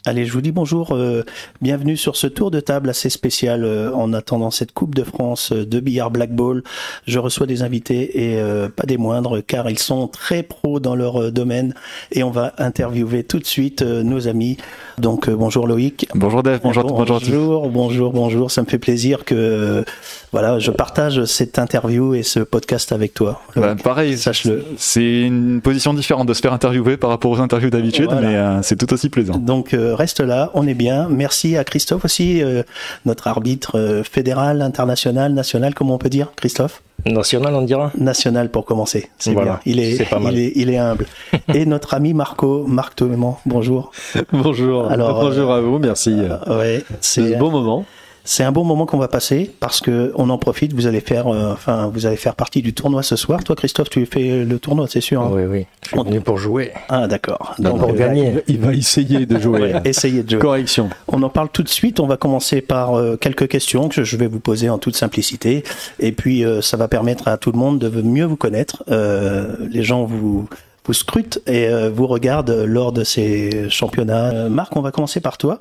Allez, je vous dis bonjour, bienvenue sur ce tour de table assez spécial en attendant cette Coupe de France de billard Black Ball. Je reçois des invités et pas des moindres car ils sont très pros dans leur domaine et on va interviewer tout de suite nos amis. Donc bonjour Loïc. Bonjour Dave, bonjour à tous. Bonjour, ça me fait plaisir que voilà, je partage cette interview et ce podcast avec toi. Pareil, sache-le. C'est une position différente de se faire interviewer par rapport aux interviews d'habitude, voilà. Mais c'est tout aussi plaisant. Donc reste là, on est bien. Merci à Christophe aussi, notre arbitre fédéral, international, national, comment on peut dire, Christophe ? National, on dira. National pour commencer, c'est voilà, bien. Il est humble. Et notre ami Marc Thomément, bonjour. Bonjour. Alors, bonjour à vous, merci. C'est un bon moment. C'est un bon moment qu'on va passer parce que on en profite. Vous allez faire partie du tournoi ce soir. Toi, Christophe, tu fais le tournoi, c'est sûr. Hein. Oui. Je suis venu pour jouer. Ah, d'accord. Donc pour gagner. Il va essayer de jouer. Essayer de jouer. Correction. On en parle tout de suite. On va commencer par quelques questions que je vais vous poser en toute simplicité. Et puis, ça va permettre à tout le monde de mieux vous connaître. Les gens vous scrutent et vous regardent lors de ces championnats. Marc, on va commencer par toi.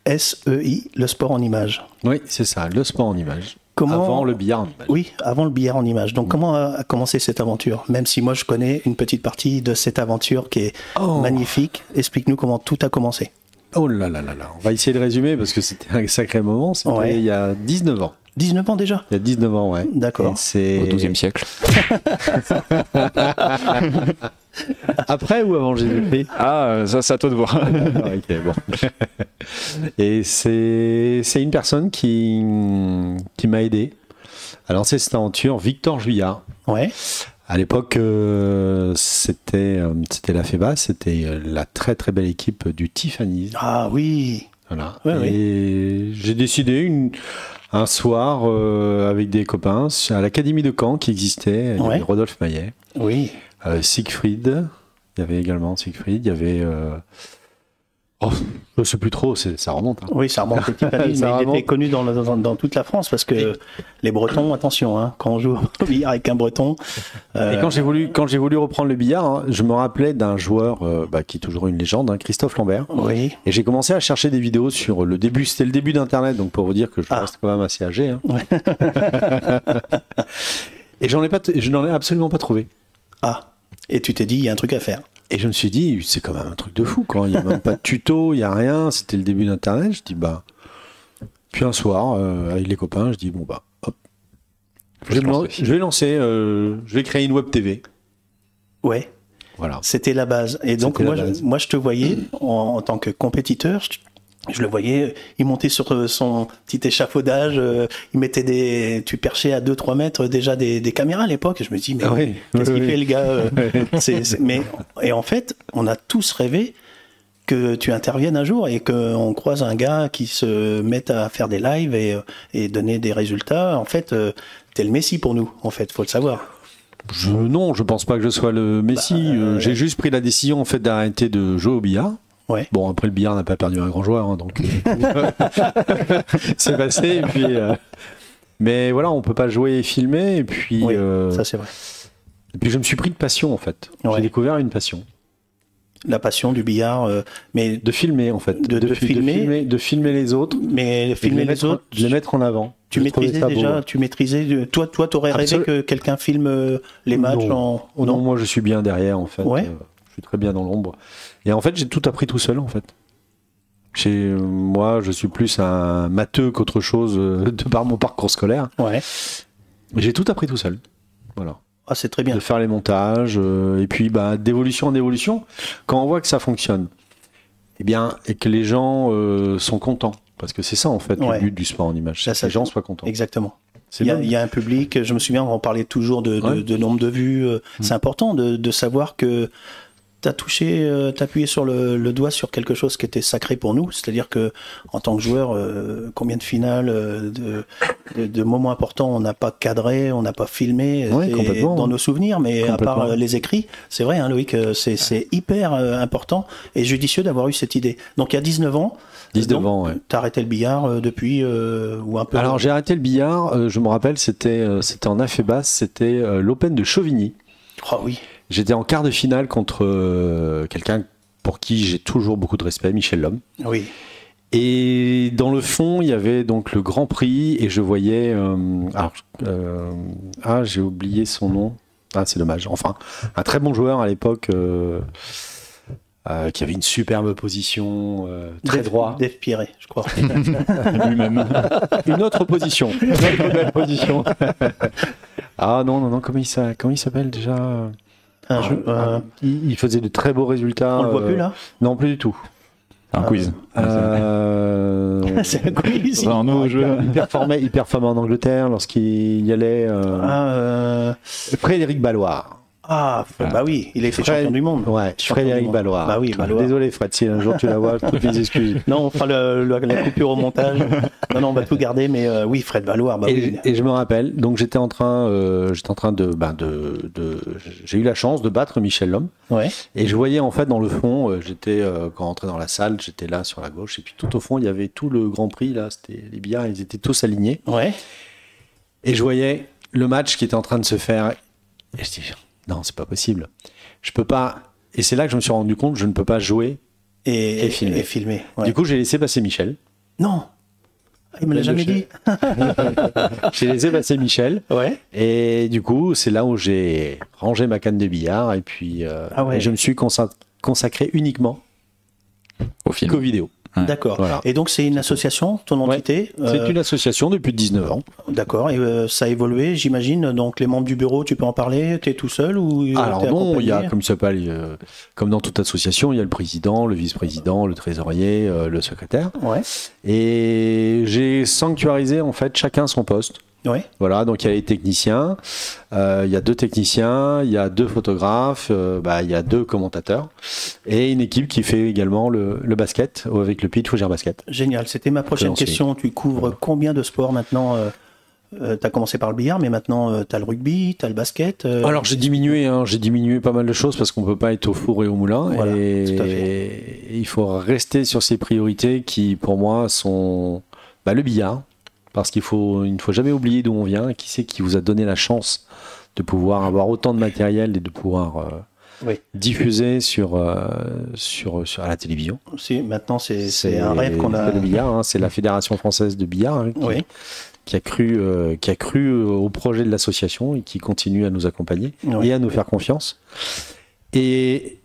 SEI, le sport en image. Oui, c'est ça, le sport en image. Avant le billard en image. Oui, avant le billard en image. Donc comment a commencé cette aventure ? Même si moi je connais une petite partie de cette aventure qui est magnifique. Explique-nous comment tout a commencé. Oh là là là là, on va essayer de résumer parce que c'était un sacré moment. C'était il y a 19 ans. 19 ans déjà ? Il y a 19 ans, ouais. D'accord. C'est au XIIe siècle. Après ou avant Jésus-Christ ? Ah, ça c'est à toi de voir. Ok, bon. Et c'est une personne qui m'a aidé à lancer cette aventure, Victor Juillard. Ouais. À l'époque, c'était la FEBA, c'était la très très belle équipe du Tiffany's. Ah oui. Voilà. Ouais, et j'ai décidé un soir avec des copains à l'Académie de Caen qui existait, il y avait Rodolphe Maillet. Oui. Siegfried, il y avait également Siegfried, il y avait... je ne sais plus trop, ça remonte. Hein. Oui, ça remonte. Mais il était connu dans toute la France parce que les Bretons, attention, hein, quand on joue au billard avec un Breton... Et quand j'ai voulu reprendre le billard, hein, je me rappelais d'un joueur qui est toujours une légende, hein, Christophe Lambert. Oui. Et j'ai commencé à chercher des vidéos sur le début, c'était le début d'Internet, donc pour vous dire que je reste quand même assez âgé. Hein. Ouais. Et je n'en ai absolument pas trouvé. Ah, et tu t'es dit, il y a un truc à faire. Et je me suis dit, c'est quand même un truc de fou, quoi. Il n'y a même pas de tuto, il n'y a rien. C'était le début d'Internet. Je dis, Puis un soir, avec les copains, je dis, hop. Je vais lancer, je vais créer une web TV. Ouais. Voilà. C'était la base. Et donc, moi, je te voyais en tant que compétiteur. Je le voyais, il montait sur son petit échafaudage, il mettait tu perchais à 2-3 mètres déjà des caméras à l'époque. Je me dis, mais qu'est-ce qu'il fait le gars Et en fait, on a tous rêvé que tu interviennes un jour et qu'on croise un gars qui se mette à faire des lives et donner des résultats. En fait, t'es le Messi pour nous, en fait, faut le savoir. Non, je pense pas que je sois le Messi. J'ai juste pris la décision, en fait, d'arrêter de jouer au billard. Ouais. Bon, après le billard n'a pas perdu un grand joueur, hein, donc c'est passé. Et puis, mais voilà, on peut pas jouer et filmer. Et puis, ça c'est vrai. Et puis je me suis pris de passion en fait. J'ai découvert une passion. La passion du billard, mais de filmer en fait, de filmer les autres, mais filmer les autres, de les mettre en avant. Tu maîtrisais déjà, toi, t'aurais rêvé que quelqu'un filme les matchs non, moi je suis bien derrière en fait. Ouais. Je suis très bien dans l'ombre. Et en fait, j'ai tout appris tout seul, en fait. Moi, je suis plus un matheux qu'autre chose de par mon parcours scolaire. Ouais. J'ai tout appris tout seul. Voilà. Ah, c'est très bien. De faire les montages, et puis d'évolution en évolution. Quand on voit que ça fonctionne, et que les gens sont contents, parce que c'est ça, en fait, le but du sport en image, c'est que les gens soient contents. Exactement. Il y a un public, je me souviens, on parlait toujours de nombre de vues. C'est important de savoir que t'as appuyé sur le doigt sur quelque chose qui était sacré pour nous, c'est-à-dire que en tant que joueur, combien de finales, de moments importants on n'a pas cadré, on n'a pas filmé dans nos souvenirs, mais à part les écrits, c'est vrai, hein, Loïc, c'est hyper important et judicieux d'avoir eu cette idée. Donc il y a 19 ans. 19 ans, ouais. T'as arrêté le billard depuis ou un peu? Alors j'ai arrêté le billard, je me rappelle, c'était en AFEBAS, c'était l'Open de Chauvigny. Oh oui. J'étais en quart de finale contre quelqu'un pour qui j'ai toujours beaucoup de respect, Michel Lhomme. Oui. Et dans le fond, il y avait donc le Grand Prix et je voyais... j'ai oublié son nom. Ah, c'est dommage. Enfin, un très bon joueur à l'époque qui avait une superbe position, très droit. Dave Piré, je crois. Lui-même. Une autre position. Une autre belle position. Ah non, comment il s'appelle déjà il faisait de très beaux résultats. On le voit plus là? Non, plus du tout. Un quiz. C'est un quiz. C'est un nouveau jeu. Il performait en Angleterre lorsqu'il y allait. Frédéric Balloire. Bah oui, il a été champion du monde. Ouais, Frédéric Balloire. Bah oui, Balloire. Désolé Fred, si un jour tu la vois, toutes mes excuses. Non, on fera la coupure au montage. Non, on va tout garder, mais oui, Fred Balloire. Bah oui. Et je me rappelle, donc j'étais en train j'ai eu la chance de battre Michel Lhomme. Ouais. Et je voyais en fait dans le fond, quand on rentrait dans la salle, j'étais là sur la gauche, et puis tout au fond, il y avait tout le Grand Prix, là, c'était les billards, ils étaient tous alignés. Ouais. Et je voyais le match qui était en train de se faire, et je dis, non, c'est pas possible. Je peux pas. Et c'est là que je me suis rendu compte que je ne peux pas jouer et filmer. Ouais. Du coup, j'ai laissé passer Michel. Non. Il me l'a jamais dit. J'ai laissé passer Michel. Ouais. Et du coup, c'est là où j'ai rangé ma canne de billard et puis et je me suis consacré uniquement qu'aux vidéos. Ouais. D'accord. Voilà. Et donc, c'est une association, ton entité? C'est une association depuis 19 ans. D'accord. Et ça a évolué, j'imagine. Donc, les membres du bureau, tu peux en parler? Tu es tout seul ou Alors t'es non, il y a, accompagné? comme dans toute association, il y a le président, le vice-président, le trésorier, le secrétaire. Ouais. Et j'ai sanctuarisé en fait chacun son poste. Ouais. Voilà, donc il y a les techniciens, il y a 2 techniciens, il y a 2 photographes, il y a 2 commentateurs et une équipe qui fait également le basket avec le Pays de Fougères Basket. Génial. C'était ma prochaine question. Tu couvres combien de sports maintenant? Tu as commencé par le billard, mais maintenant tu as le rugby, tu as le basket. Alors j'ai diminué pas mal de choses parce qu'on ne peut pas être au four et au moulin. Voilà, tout à fait. Et il faut rester sur ces priorités qui pour moi sont le billard. Parce il ne faut jamais oublier d'où on vient et qui c'est qui vous a donné la chance de pouvoir avoir autant de matériel et de pouvoir diffuser à la télévision. Si, maintenant c'est un rêve qu'on a. Le billard, c'est la Fédération française de billard qui a cru au projet de l'association et qui continue à nous accompagner et à nous faire confiance. Et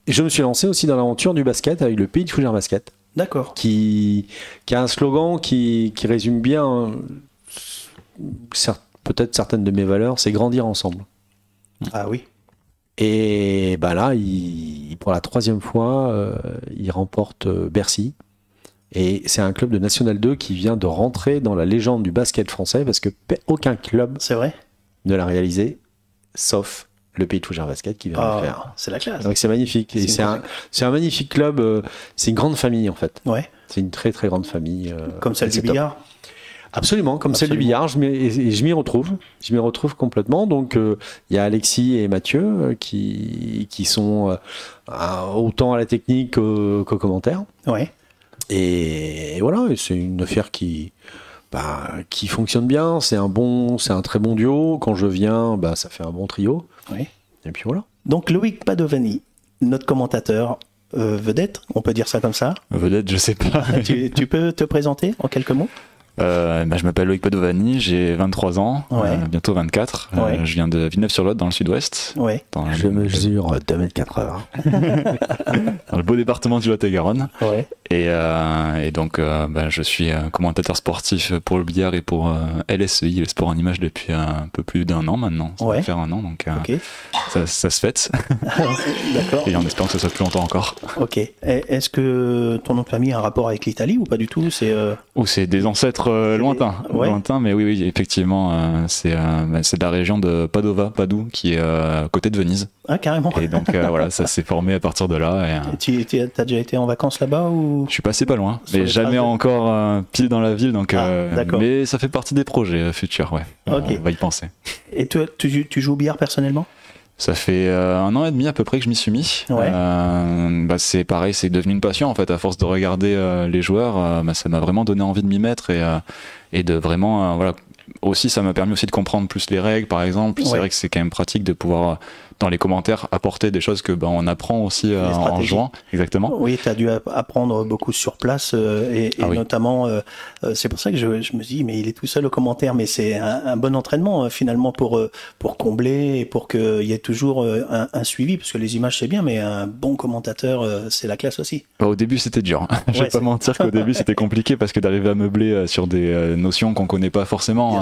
je me suis lancé aussi dans l'aventure du basket avec le Pays de Fougères Basket. D'accord. Qui a un slogan qui résume bien peut-être certaines de mes valeurs, c'est grandir ensemble. Ah oui. Et là, pour la 3e fois, il remporte Bercy. Et c'est un club de National 2 qui vient de rentrer dans la légende du basket français parce que aucun club ne l'a réalisé, sauf le Pays de Fougères Basket qui vient de le faire. C'est la classe. Donc c'est magnifique. Et c'est un magnifique club. C'est une grande famille en fait. Ouais. C'est une très très grande famille. Comme celle du billard. Absolument, comme celle du billard. Je m'y retrouve. Je m'y retrouve complètement. Donc il y a Alexis et Mathieu qui sont autant à la technique qu'au commentaire. Ouais. Et voilà. Et c'est une affaire qui fonctionne bien. C'est un très bon duo. Quand je viens, ça fait un bon trio. Oui. Et puis voilà. Donc Loïc Padovani, notre commentateur vedette, on peut dire ça comme ça? Vedette, je sais pas. Tu peux te présenter en quelques mots? Je m'appelle Loïc Padovani, j'ai 23 ans, bientôt 24. Je viens de Villeneuve-sur-Lot, dans le sud-ouest. Ouais. Je mesure 2m80. Dans le beau département du Lot-et-Garonne. Ouais. Et donc, je suis commentateur sportif pour le billard et pour LSEI, le sport en images, depuis un peu plus d'1 an maintenant. Ça va faire 1 an, donc ça se fête. D'accord. Et on espère que ça soit plus longtemps encore. Ok. Est-ce que ton nom de famille a un rapport avec l'Italie ou pas du tout? C'est des ancêtres lointains, mais oui, effectivement, c'est de la région de Padova, Padoue, qui est à côté de Venise. Ah, carrément. Et donc voilà, ça s'est formé à partir de là. Tu as déjà été en vacances là-bas ou? Je suis passé pas loin, mais jamais encore pied dans la ville, donc mais ça fait partie des projets futurs, on va y penser. Et toi, tu joues au billard personnellement? Ça fait 1 an et demi à peu près que je m'y suis mis. C'est pareil, c'est devenu une passion en fait. À force de regarder les joueurs, ça m'a vraiment donné envie de m'y mettre et de vraiment aussi, ça m'a permis aussi de comprendre plus les règles, par exemple. C'est vrai que c'est quand même pratique de pouvoir, dans les commentaires, apporter des choses que on apprend aussi en jouant. Exactement. Oui, tu as dû apprendre beaucoup sur place et notamment, c'est pour ça que je me dis, mais il est tout seul au commentaire, mais c'est un bon entraînement finalement pour combler et pour qu'il y ait toujours un suivi, parce que les images c'est bien, mais un bon commentateur, c'est la classe aussi. Au début, c'était dur. Je vais pas mentir qu'au début, c'était compliqué parce que d'arriver à meubler sur des notions qu'on connaît pas forcément,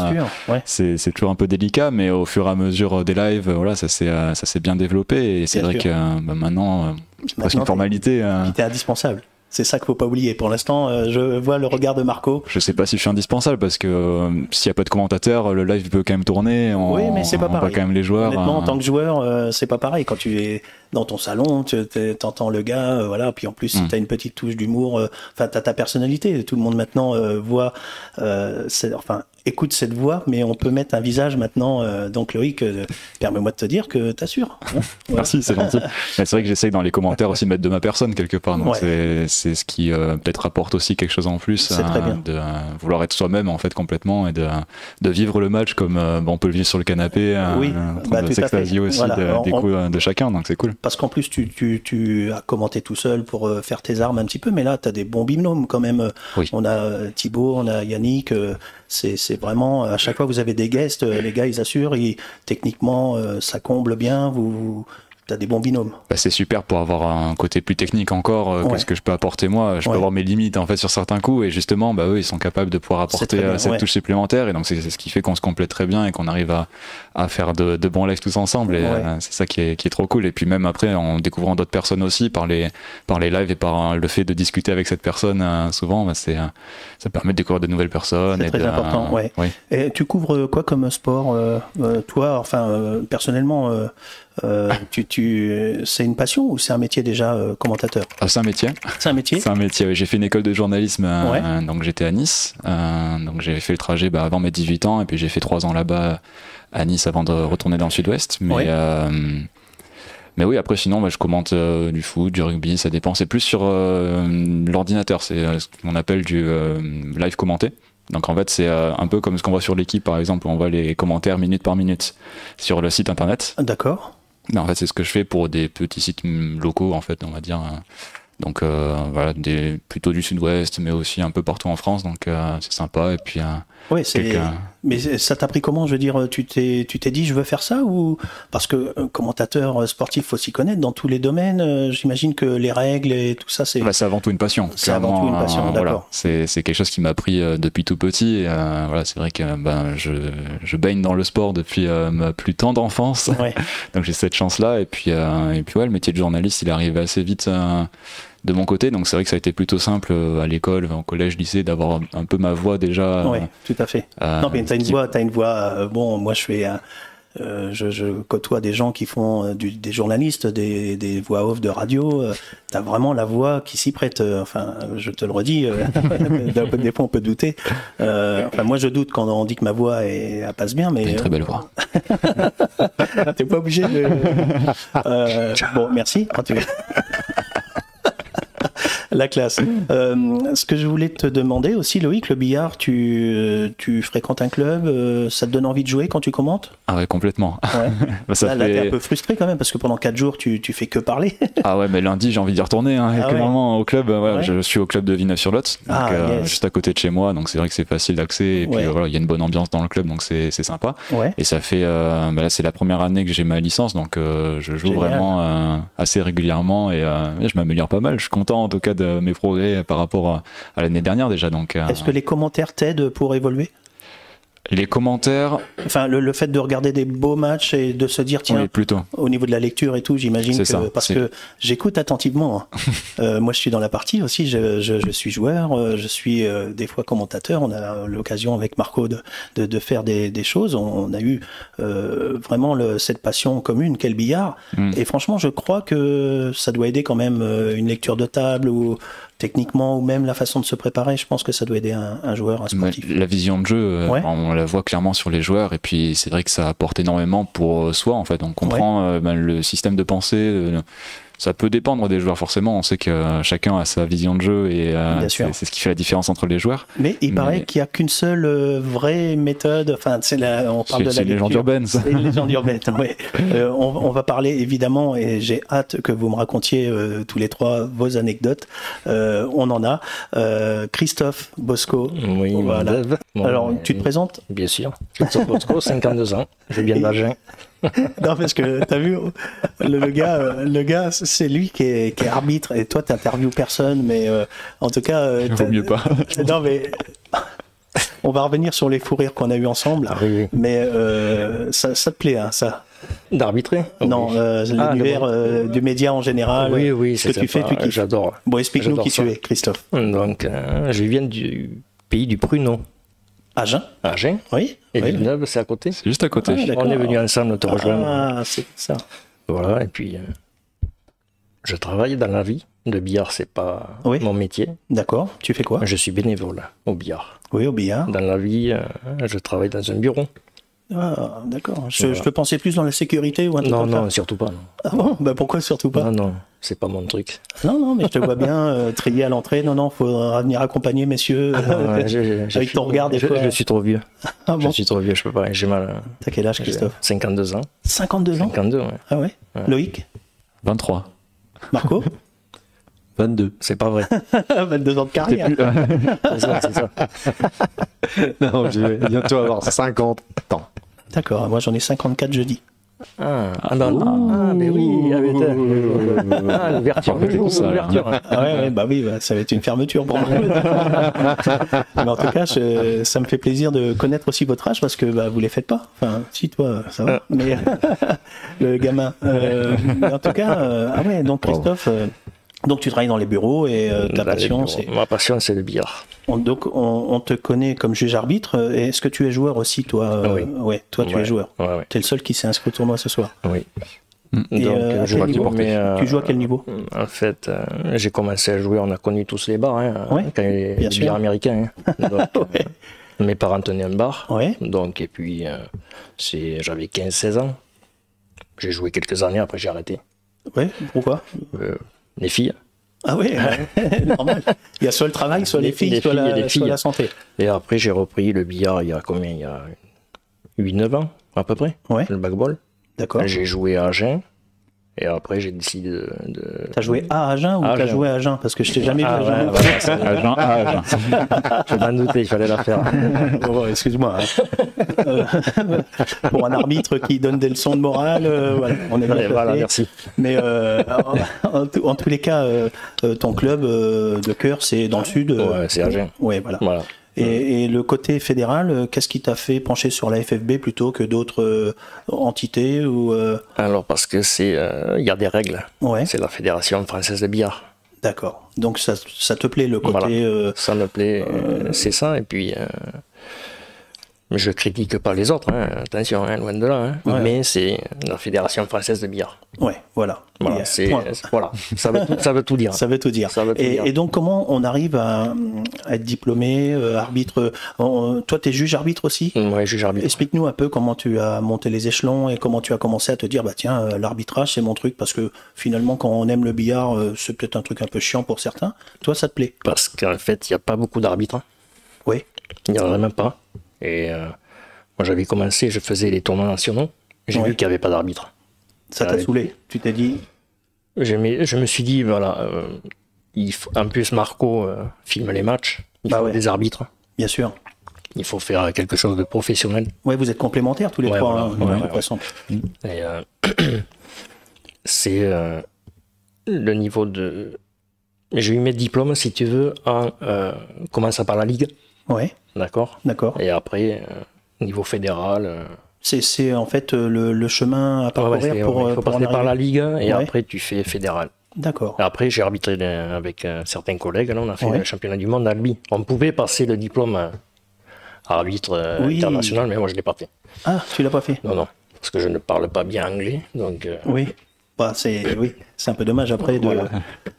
c'est toujours un peu délicat, mais au fur et à mesure des lives, voilà, ça s'est bien développé et c'est vrai que maintenant, c'est presque une formalité. T'es indispensable. C'est ça qu'il faut pas oublier. Pour l'instant, je vois le regard de Marco. Je sais pas si je suis indispensable parce que s'il y a pas de commentateurs, le live peut quand même tourner. Oui, mais c'est pas pareil. On voit quand même les joueurs. Honnêtement, en tant que joueur, c'est pas pareil. Quand tu es dans ton salon, tu entends le gars, voilà. Puis en plus, si t'as une petite touche d'humour, enfin, t'as ta personnalité. Tout le monde maintenant voit, écoute cette voix, mais on peut mettre un visage maintenant. Donc Loïc, permets-moi de te dire que t'assures. Voilà. Merci, c'est gentil. C'est vrai que j'essaye dans les commentaires aussi de mettre de ma personne quelque part. Donc c'est ce qui peut-être apporte aussi quelque chose en plus, de vouloir être soi-même en fait complètement et de vivre le match comme on peut le vivre sur le canapé, de s'extasier aussi des coups de chacun. Donc c'est cool. Parce qu'en plus tu as commenté tout seul pour faire tes armes un petit peu, mais là t'as des bons binômes quand même. On a Thibaut, on a Yannick. C'est vraiment, à chaque fois que vous avez des guests, les gars ils assurent, techniquement ça comble bien, t'as des bons binômes. C'est super pour avoir un côté plus technique encore que ce que je peux apporter moi. Je peux avoir mes limites en fait sur certains coups et justement eux ils sont capables de pouvoir apporter cette touche supplémentaire et donc c'est ce qui fait qu'on se complète très bien et qu'on arrive à faire de bons lives tous ensemble et c'est ça qui est trop cool. Et puis même après en découvrant d'autres personnes aussi par les lives et par le fait de discuter avec cette personne souvent ça permet de découvrir de nouvelles personnes. C'est très important. Et tu couvres quoi comme sport toi, enfin personnellement c'est une passion ou c'est un métier déjà commentateur? C'est un métier. C'est un métier. C'est un métier. J'ai fait une école de journalisme, donc j'étais à Nice. Donc j'ai fait le trajet avant mes 18 ans et puis j'ai fait 3 ans là-bas à Nice avant de retourner dans le Sud-Ouest. Mais oui, après sinon je commente du foot, du rugby, ça dépend. C'est plus sur l'ordinateur. C'est ce qu'on appelle du live commenté. Donc en fait c'est un peu comme ce qu'on voit sur l'équipe par exemple, où on voit les commentaires minute par minute sur le site internet. D'accord. Mais en fait c'est ce que je fais pour des petits sites locaux en fait, on va dire. Donc voilà, plutôt du Sud-Ouest, mais aussi un peu partout en France, donc c'est sympa. Et puis mais ça t'a pris comment? Je veux dire, tu t'es dit je veux faire ça, ou parce que commentateur sportif faut s'y connaître dans tous les domaines. J'imagine que les règles et tout ça c'est avant tout une passion. C'est avant tout une passion, d'accord. Voilà, c'est quelque chose qui m'a pris depuis tout petit. Et, voilà, c'est vrai que je baigne dans le sport depuis ma plus tendre enfance. Donc j'ai cette chance-là. Et puis le métier de journaliste, il est arrivé assez vite. De mon côté, donc c'est vrai que ça a été plutôt simple à l'école, au collège, lycée, d'avoir un peu ma voix déjà. Oui, tout à fait. Non, mais t'as une voix. Bon, moi je côtoie des gens qui font des journalistes, des voix off de radio. T'as vraiment la voix qui s'y prête. Enfin, je te le redis. Des fois, on peut douter. Enfin, moi, je doute quand on dit que ma voix elle passe bien, mais une très belle voix. T'es pas obligé de. Bon, merci. La classe. Ce que je voulais te demander aussi, Loïc, le billard, tu fréquentes un club, ça te donne envie de jouer quand tu commentes? Ah ouais, complètement. Là, t'es un peu frustré quand même, parce que pendant 4 jours, tu fais que parler. Ah ouais, mais lundi, j'ai envie d'y retourner régulièrement au club. Je suis au club de Villeneuve-sur-Lot, juste à côté de chez moi, donc c'est vrai que c'est facile d'accès, et puis voilà, il y a une bonne ambiance dans le club, donc c'est sympa. Et ça fait, là, c'est la première année que j'ai ma licence, donc je joue vraiment assez régulièrement, et je m'améliore pas mal. Je suis content en tout cas de mes progrès par rapport à l'année dernière déjà. Donc, est-ce que les commentaires t'aident pour évoluer? Les commentaires... Enfin, le fait de regarder des beaux matchs et de se dire, tiens, plutôt. Au niveau de la lecture et tout, j'imagine que... Parce que j'écoute attentivement. Moi, je suis dans la partie aussi, je suis joueur, je suis des fois commentateur. On a l'occasion avec Marco de faire des choses. On a eu vraiment cette passion commune qu'est le billard. Et franchement, je crois que ça doit aider quand même une lecture de table ou... techniquement, ou même la façon de se préparer, je pense que ça doit aider un joueur, un sportif. La vision de jeu, on la voit clairement sur les joueurs, et puis c'est vrai que ça apporte énormément pour soi, en fait. On comprend le système de pensée, Ça peut dépendre des joueurs, forcément. On sait que chacun a sa vision de jeu et c'est ce qui fait la différence entre les joueurs. Mais il paraît qu'il n'y a qu'une seule vraie méthode. Enfin, on parle de la légende urbaine. C'est une légende urbaine, oui. On va parler évidemment, et j'ai hâte que vous me racontiez tous les trois vos anecdotes. On en a. Christophe Bosco. Oui, voilà. Alors, tu te présentes ? Bien sûr. Christophe Bosco, 52 ans. J'ai bien d'argent. Non, parce que t'as vu, le gars, c'est lui qui est arbitre, et toi t'interviews personne, mais en tout cas, il vaut mieux pas. Non, mais on va revenir sur les fous rires qu'on a eu ensemble, oui. Mais ça te plaît, hein, ça? D'arbitrer? Non, l'univers du média en général. Oui, ce que tu fais, tu kiffes. J'adore. Bon, explique-nous qui tu es, Christophe. Donc, je viens du pays du pruneau. Agen. Oui. Et Villeneuve, c'est à côté. C'est juste à côté. On est venus ensemble te rejoindre. Ah, c'est ça. Voilà, et puis je travaille dans la vie. Le billard, c'est pas mon métier. D'accord. Tu fais quoi? Je suis bénévole au billard. Oui, au billard. Dans la vie, je travaille dans un bureau. Ah, d'accord. Je te pensais plus dans la sécurité ou un truc comme ça. Non, surtout pas. Non. Ah bon? Bah pourquoi surtout pas? Non, c'est pas mon truc. Non, mais je te vois bien trier à l'entrée. Non, faudra venir accompagner, messieurs. Avec ton regard des fois. Je suis trop vieux. Ah bon? Je suis trop vieux, je peux pas. J'ai mal. T'as quel âge, Christophe? 52 ans. 52 ans? 52, ouais. Ah ouais? Loïc? 23. Marco? 22. C'est pas vrai. 22 ans de carrière. C'est ça. Non, je vais bientôt avoir 50 ans. D'accord, moi j'en ai 54 jeudi. Mais oui, l'ouverture. Ça va être une fermeture pour moi. Mais en tout cas, ça me fait plaisir de connaître aussi votre âge parce que vous les faites pas. Enfin, si toi, ça va. Mais le gamin. Mais en tout cas, donc Christophe. Donc tu travailles dans les bureaux et ta passion, c'est... Ma passion, c'est le billard. Donc on te connaît comme juge-arbitre. Est-ce que tu es joueur aussi, toi? Oui. Ouais, toi tu es joueur. Ouais. T'es le seul qui s'est inscrit au tournoi ce soir. Oui. Et donc, je tu joues à quel niveau? En fait, j'ai commencé à jouer, on a connu tous les bars, quand les billard américains. Donc, mes parents tenaient un bar. Ouais. Donc, et puis, j'avais 15-16 ans. J'ai joué quelques années, après j'ai arrêté. Ouais, pourquoi? Les filles. Ah oui, normal. Il y a soit le travail, soit les filles, soit la santé. Et après, j'ai repris le billard il y a 8-9 ans, à peu près. Ouais. Le backball. D'accord. J'ai joué à Agen. Et après, j'ai décidé de... T'as joué à Agen ou t'as joué à Agen? Parce que je t'ai jamais vu à Agen. Agen. Je m'en doutais, il fallait la faire. Bon, excuse-moi. Pour un arbitre qui donne des leçons de morale, on est bien. Voilà, merci. Mais en tous les cas, ton club de cœur, c'est dans le sud. Ouais, c'est Agen. Ouais, voilà. Et le côté fédéral, qu'est-ce qui t'a fait pencher sur la FFB plutôt que d'autres entités ou Alors parce que il y a des règles. Ouais. C'est la Fédération française de billard. D'accord. Donc ça te plaît le côté. Voilà. Ça me plaît, c'est ça. Et puis je critique pas les autres. Attention, loin de là. Ouais. Mais c'est la Fédération française de billard. Ouais, voilà. Voilà, ça veut tout dire. Ça veut tout dire. Et donc, comment on arrive à être diplômé, arbitre? Toi, tu es juge-arbitre aussi? Oui, juge-arbitre. Explique-nous un peu comment tu as monté les échelons et comment tu as commencé à te dire, tiens, l'arbitrage, c'est mon truc, parce que finalement, quand on aime le billard, c'est peut-être un truc un peu chiant pour certains. Toi, ça te plaît? Parce qu'en fait, il n'y a pas beaucoup d'arbitres. Oui. Il n'y en a vraiment pas. Et moi, j'avais commencé, je faisais les tournois nationaux. J'ai vu qu'il n'y avait pas d'arbitre. Ça t'a saoulé? Tu t'es dit? Je me suis dit, voilà, en plus Marco filme les matchs, il faut des arbitres. Bien sûr. Il faut faire quelque chose de professionnel. Ouais, vous êtes complémentaires tous les trois, de toute façon. Et c'est le niveau de... J'ai eu mes diplômes, si tu veux, en commençant par la Ligue. Ouais. D'accord. Et après, niveau fédéral... C'est en fait le chemin à parcourir il faut passer par la Ligue et après tu fais fédéral. D'accord. Après j'ai arbitré avec certains collègues, là on a fait le championnat du monde à Albi. On pouvait passer le diplôme arbitre international, mais moi je ne l'ai pas fait. Ah, tu l'as pas fait? Non, parce que je ne parle pas bien anglais. Donc, Oui. C'est un peu dommage après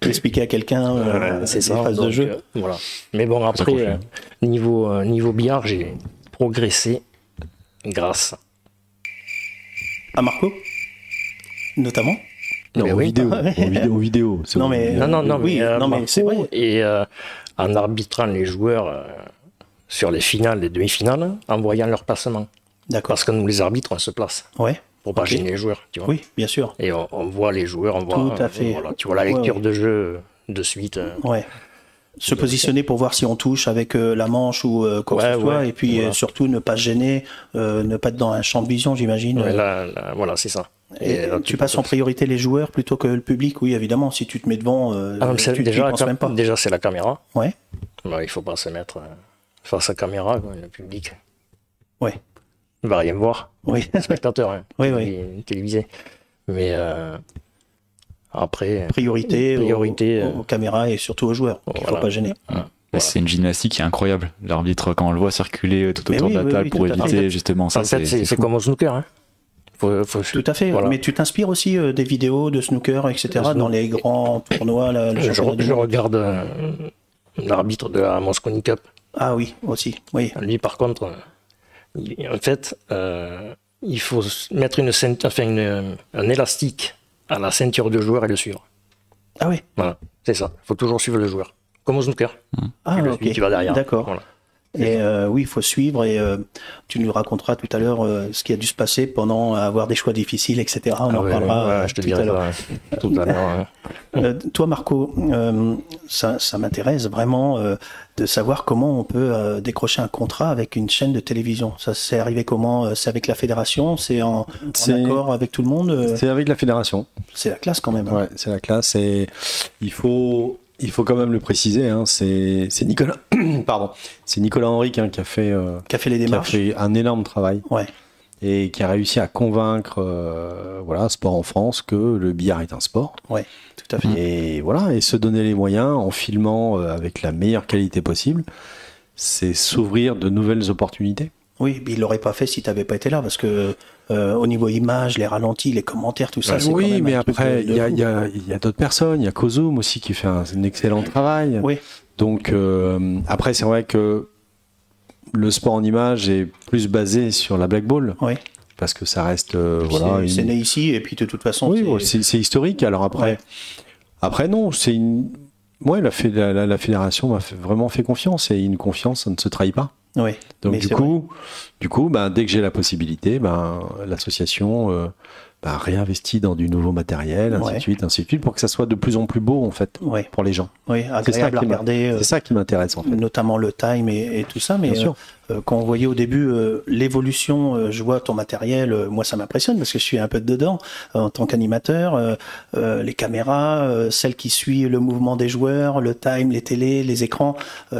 d'expliquer à quelqu'un ces phases de jeu. Voilà. Mais bon, après, niveau billard, j'ai progressé grâce à Marco, notamment. Non, oui. vidéo. Non, mais c'est vrai. Et en arbitrant les joueurs sur les finales, les demi-finales, en voyant leur placement. D'accord. Parce que nous, les arbitres, on se place. Ouais. Pour pas gêner les joueurs, tu vois. Oui, bien sûr. Et on voit les joueurs, on voit. Tout à fait. Voilà, tu vois la lecture de jeu de suite. Ouais. Se positionner pour voir si on touche avec la manche ou quoi que ce soit, et puis surtout ne pas se gêner, ne pas être dans un champ de vision, j'imagine. Ouais, voilà, c'est ça. Et là, tu passes en priorité les joueurs plutôt que le public, oui, évidemment. Si tu te mets devant, tu penses même pas. Déjà, c'est la caméra. Ouais. Bah, il faut pas se mettre face à la caméra, quoi, le public. Ouais. Il va rien voir. Oui. Spectateur, hein, oui. Télévisé. Mais après. Priorité aux caméras et surtout aux joueurs. Il ne faut pas gêner. Voilà. C'est une gymnastique qui est incroyable. L'arbitre, quand on le voit circuler tout autour de la table pour éviter justement ça. En fait, c'est comme au snooker. Hein. Tout à fait. Voilà. Mais tu t'inspires aussi des vidéos de snooker, etc. dans les grands tournois. Je regarde l'arbitre de la Mosconi Cup. Ah oui, aussi. Oui. Lui, par contre, en fait, il faut mettre un élastique à la ceinture du joueur et le suivre. Ah oui. Voilà, c'est ça. Il faut toujours suivre le joueur. Comme au snooker. Ah, ok. Tu vas derrière. D'accord. Voilà. Et oui, il faut suivre et tu nous raconteras tout à l'heure ce qui a dû se passer pendant avoir des choix difficiles, etc. On en parlera je te dirai tout à l'heure. Toi, Marco, ça m'intéresse vraiment de savoir comment on peut décrocher un contrat avec une chaîne de télévision. Ça s'est arrivé comment? C'est avec la fédération? C'est en accord avec tout le monde? C'est avec la fédération. C'est la classe quand même. Ouais, c'est la classe et il faut quand même le préciser, hein, c'est Nicolas, pardon, c'est Nicolas Henrique qui a fait les démarches, qui a fait un énorme travail, ouais, et qui a réussi à convaincre, Sport en France, que le billard est un sport. Ouais, tout à fait. Et voilà, et se donner les moyens en filmant avec la meilleure qualité possible, c'est s'ouvrir de nouvelles opportunités. Oui, mais il l'aurait pas fait si tu n'avais pas été là, parce que au niveau image, les ralentis, les commentaires, tout ça, c'est oui, quand même mais après, il y a d'autres personnes. Il y a Kozum aussi qui fait un excellent travail. Oui. Donc, après, c'est vrai que le sport en image est plus basé sur la black ball. Oui. Parce que ça reste... c'est né ici, et puis de toute façon... Oui, c'est historique. Alors après non, c'est une... Ouais, la fédération m'a vraiment fait confiance, et une confiance, ça ne se trahit pas. Oui. Donc du coup, dès que j'ai la possibilité, l'association réinvestit dans du nouveau matériel, ainsi de suite, pour que ça soit de plus en plus beau en fait, pour les gens. Oui, agréable à regarder. C'est ça qui m'intéresse en fait. Notamment le time et tout ça, mais quand on voyait au début l'évolution, je vois ton matériel, moi ça m'impressionne parce que je suis un peu dedans en tant qu'animateur, les caméras, celles qui suivent le mouvement des joueurs, le time, les télés, les écrans.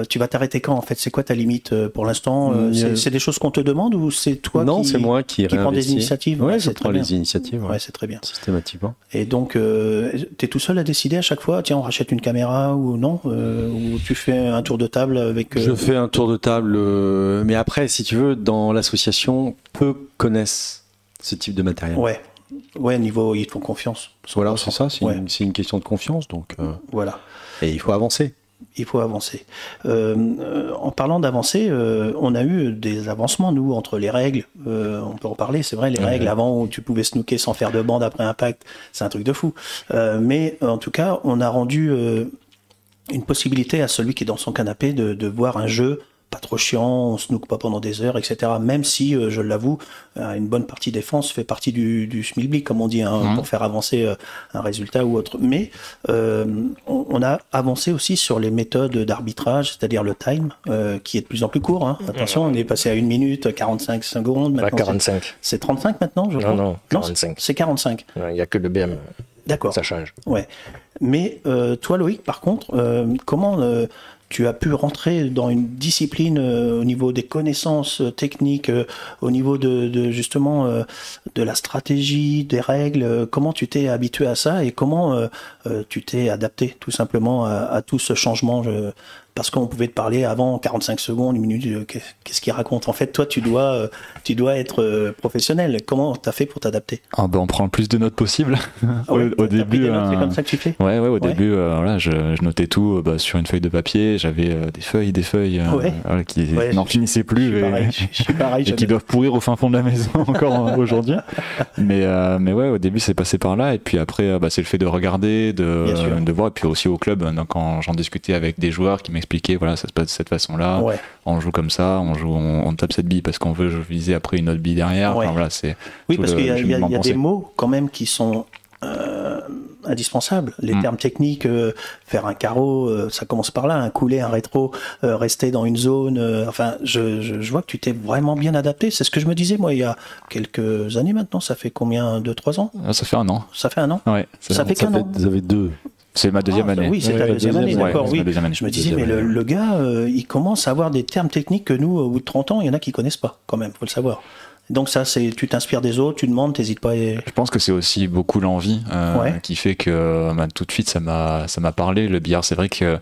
Tu vas t'arrêter quand en fait? C'est quoi ta limite pour l'instant? C'est des choses qu'on te demande ou c'est toi c'est moi qui prends des initiatives? Ouais, je prends les initiatives. Ouais, c'est très bien. Systématiquement. Et donc, t'es tout seul à décider à chaque fois, tiens, on rachète une caméra ou non, ou tu fais un tour de table avec... Je fais un tour de table, mais après, si tu veux, dans l'association, peu connaissent ce type de matériel. Ouais, niveau, ils te font confiance. Voilà, c'est ça, c'est une question de confiance, donc... Voilà. Et il faut avancer. Il faut avancer. En parlant d'avancer, on a eu des avancements, nous, entre les règles. On peut en parler, c'est vrai, les règles avant où tu pouvais snooker sans faire de bande après impact, c'est un truc de fou. Mais en tout cas, on a rendu une possibilité à celui qui est dans son canapé de voir un jeu pas trop chiant, on snooke pas pendant des heures, etc. Même si, je l'avoue, une bonne partie défense fait partie du schmilblick, comme on dit, pour faire avancer un résultat ou autre. Mais on a avancé aussi sur les méthodes d'arbitrage, c'est-à-dire le time, qui est de plus en plus court. Hein. Attention, on est passé à 1 minute, 45 secondes. Maintenant, 45. C'est 35 maintenant, je crois. Non, 45. C'est 45. Il n'y a que le BM. D'accord. Ça change. Ouais. Mais toi, Loïc, par contre, comment... tu as pu rentrer dans une discipline au niveau des connaissances techniques, au niveau de justement de la stratégie, des règles. Comment tu t'es habitué à ça et comment tu t'es adapté tout simplement à tout ce changement parce qu'on pouvait te parler avant 45 secondes, une minute, qu'est-ce qu'il raconte? En fait, toi, tu dois être professionnel. Comment t'as fait pour t'adapter? On prend le plus de notes possible. Au début, c'est comme ça que tu fais? Ouais, au début, voilà, je notais tout sur une feuille de papier. J'avais des feuilles qui n'en finissaient plus je suis pareil, et qui doivent pourrir au fin fond de la maison encore aujourd'hui. Mais ouais, au début, c'est passé par là. Et puis après, c'est le fait de regarder, de voir. Et puis aussi au club, donc, quand j'en discutais avec des joueurs qui m'expliquaient, voilà, ça se passe de cette façon-là. Ouais. On joue comme ça, on tape cette bille parce qu'on veut viser après une autre bille derrière. Ouais. Enfin, voilà, c'est parce qu'il y a des mots quand même qui sont indispensables. Les termes techniques, faire un carreau, ça commence par là, un coulé, un rétro, rester dans une zone. Enfin, je vois que tu t'es vraiment bien adapté. C'est ce que je me disais, moi, il y a quelques années maintenant. Ça fait combien? 2-3 ans? Ça fait 1 an. Ça fait 1 an? Ouais. Ça fait qu'un an. Vous avez 2. C'est ma deuxième année. Oui, c'est ta deuxième année, d'accord. Oui. Je me disais, mais le gars, il commence à avoir des termes techniques que nous, au bout de 30 ans, il y en a qui connaissent pas, quand même, faut le savoir. Donc ça, tu t'inspires des autres, tu demandes, t'hésites pas. Je pense que c'est aussi beaucoup l'envie qui fait que tout de suite ça m'a parlé. Le billard, c'est vrai que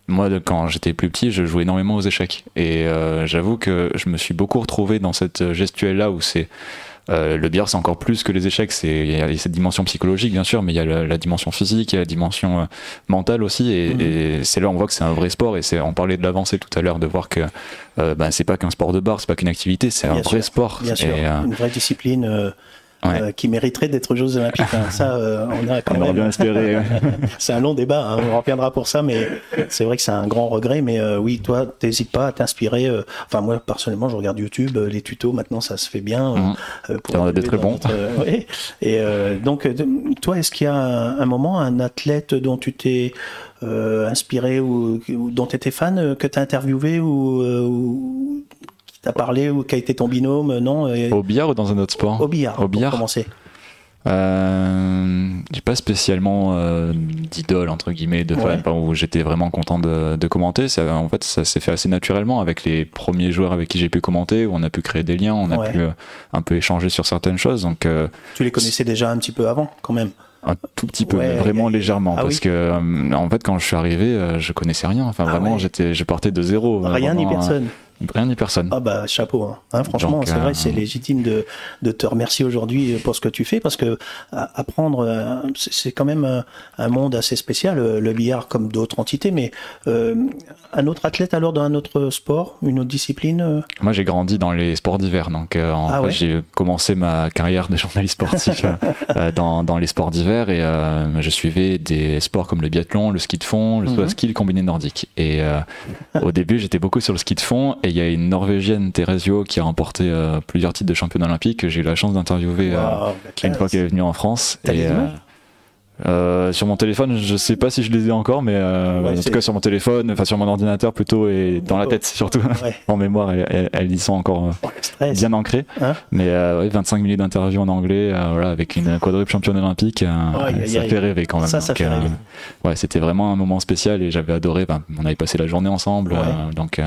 moi, quand j'étais plus petit, je jouais énormément aux échecs. Et j'avoue que je me suis beaucoup retrouvé dans cette gestuelle-là où c'est le billard, c'est encore plus que les échecs. Il y a cette dimension psychologique, bien sûr, mais il y a la dimension physique, il y a la dimension mentale aussi. Et c'est là où on voit que c'est un vrai sport. Et on parlait de l'avancée tout à l'heure, de voir que c'est pas qu'un sport de bar, c'est pas qu'une activité, c'est un vrai sport. Bien sûr, une vraie discipline. Qui mériterait d'être aux Jeux Olympiques. Ça, on a quand même. Bien espéré. C'est un long débat. On reviendra pour ça, mais c'est vrai que c'est un grand regret. Mais oui, toi, t'hésites pas à t'inspirer. Enfin, moi, personnellement, je regarde YouTube, les tutos. Maintenant, ça se fait bien. On a des très bons. Ouais. Et donc, toi, est-ce qu'il y a un moment, un athlète dont tu t'es inspiré ou dont tu étais fan, que tu as interviewé ou t'as parlé ou qui a été ton binôme? Non. Au billard ou dans un autre sport? Au billard. Pour commencer. J'ai pas spécialement d'idole entre guillemets de fan où j'étais vraiment content de commenter. En fait, ça s'est fait assez naturellement avec les premiers joueurs avec qui j'ai pu commenter, où on a pu créer des liens, on a pu un peu échanger sur certaines choses. Donc, tu les connaissais déjà un petit peu avant, quand même? Un tout petit peu, mais vraiment légèrement, parce que en fait, quand je suis arrivé, je connaissais rien. Enfin, vraiment, je partais de zéro. Rien ni personne. Rien ni personne. Ah bah chapeau, hein. Franchement, c'est vrai, c'est légitime de te remercier aujourd'hui pour ce que tu fais, parce que apprendre, c'est quand même un monde assez spécial, le billard comme d'autres entités, mais un autre athlète alors dans un autre sport, une autre discipline? Moi j'ai grandi dans les sports d'hiver, donc j'ai commencé ma carrière de journaliste sportif dans les sports d'hiver, et je suivais des sports comme le biathlon, le ski de fond, le saut à ski, le combiné nordique. Et au début j'étais beaucoup sur le ski de fond, et il y a une Norvégienne, Theresio, qui a remporté plusieurs titres de championne olympique, que j'ai eu la chance d'interviewer une fois qu'elle est venue en France. Sur mon téléphone, je sais pas si je les ai encore, mais en tout cas sur mon téléphone, enfin sur mon ordinateur plutôt, et dans la tête surtout, en mémoire, elles y sont encore bien ancrées. Mais 25 minutes d'interview en anglais, avec une quadruple championne olympique, ça fait rêver quand même. Ça fait rêver. C'était vraiment un moment spécial et j'avais adoré. On avait passé la journée ensemble, donc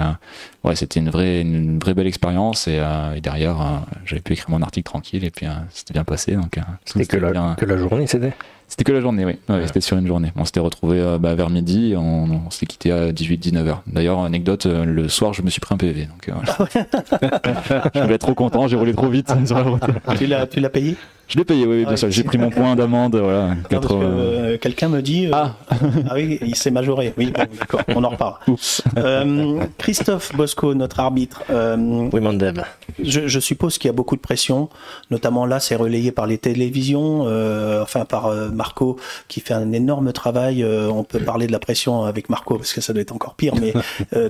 c'était une vraie belle expérience, et derrière j'avais pu écrire mon article tranquille, et puis c'était bien passé. Donc c'était que la journée, C'était que la journée, oui. C'était sur une journée. On s'était retrouvés vers midi, et on s'est quitté à 18-19h. D'ailleurs, anecdote, le soir, je me suis pris un PV. Donc, je voulais être trop content, j'ai roulé trop vite sur la route. Tu l'as payé? Je l'ai payé, oui, bien sûr. J'ai pris mon point d'amende. Voilà, quelqu'un me dit... oui, il s'est majoré. Oui, bon, d'accord, on en reparle. Christophe Bosco, notre arbitre. Oui, mon dev. Je suppose qu'il y a beaucoup de pression. Notamment là, c'est relayé par les télévisions, par Marco, qui fait un énorme travail. On peut parler de la pression avec Marco, parce que ça doit être encore pire. Mais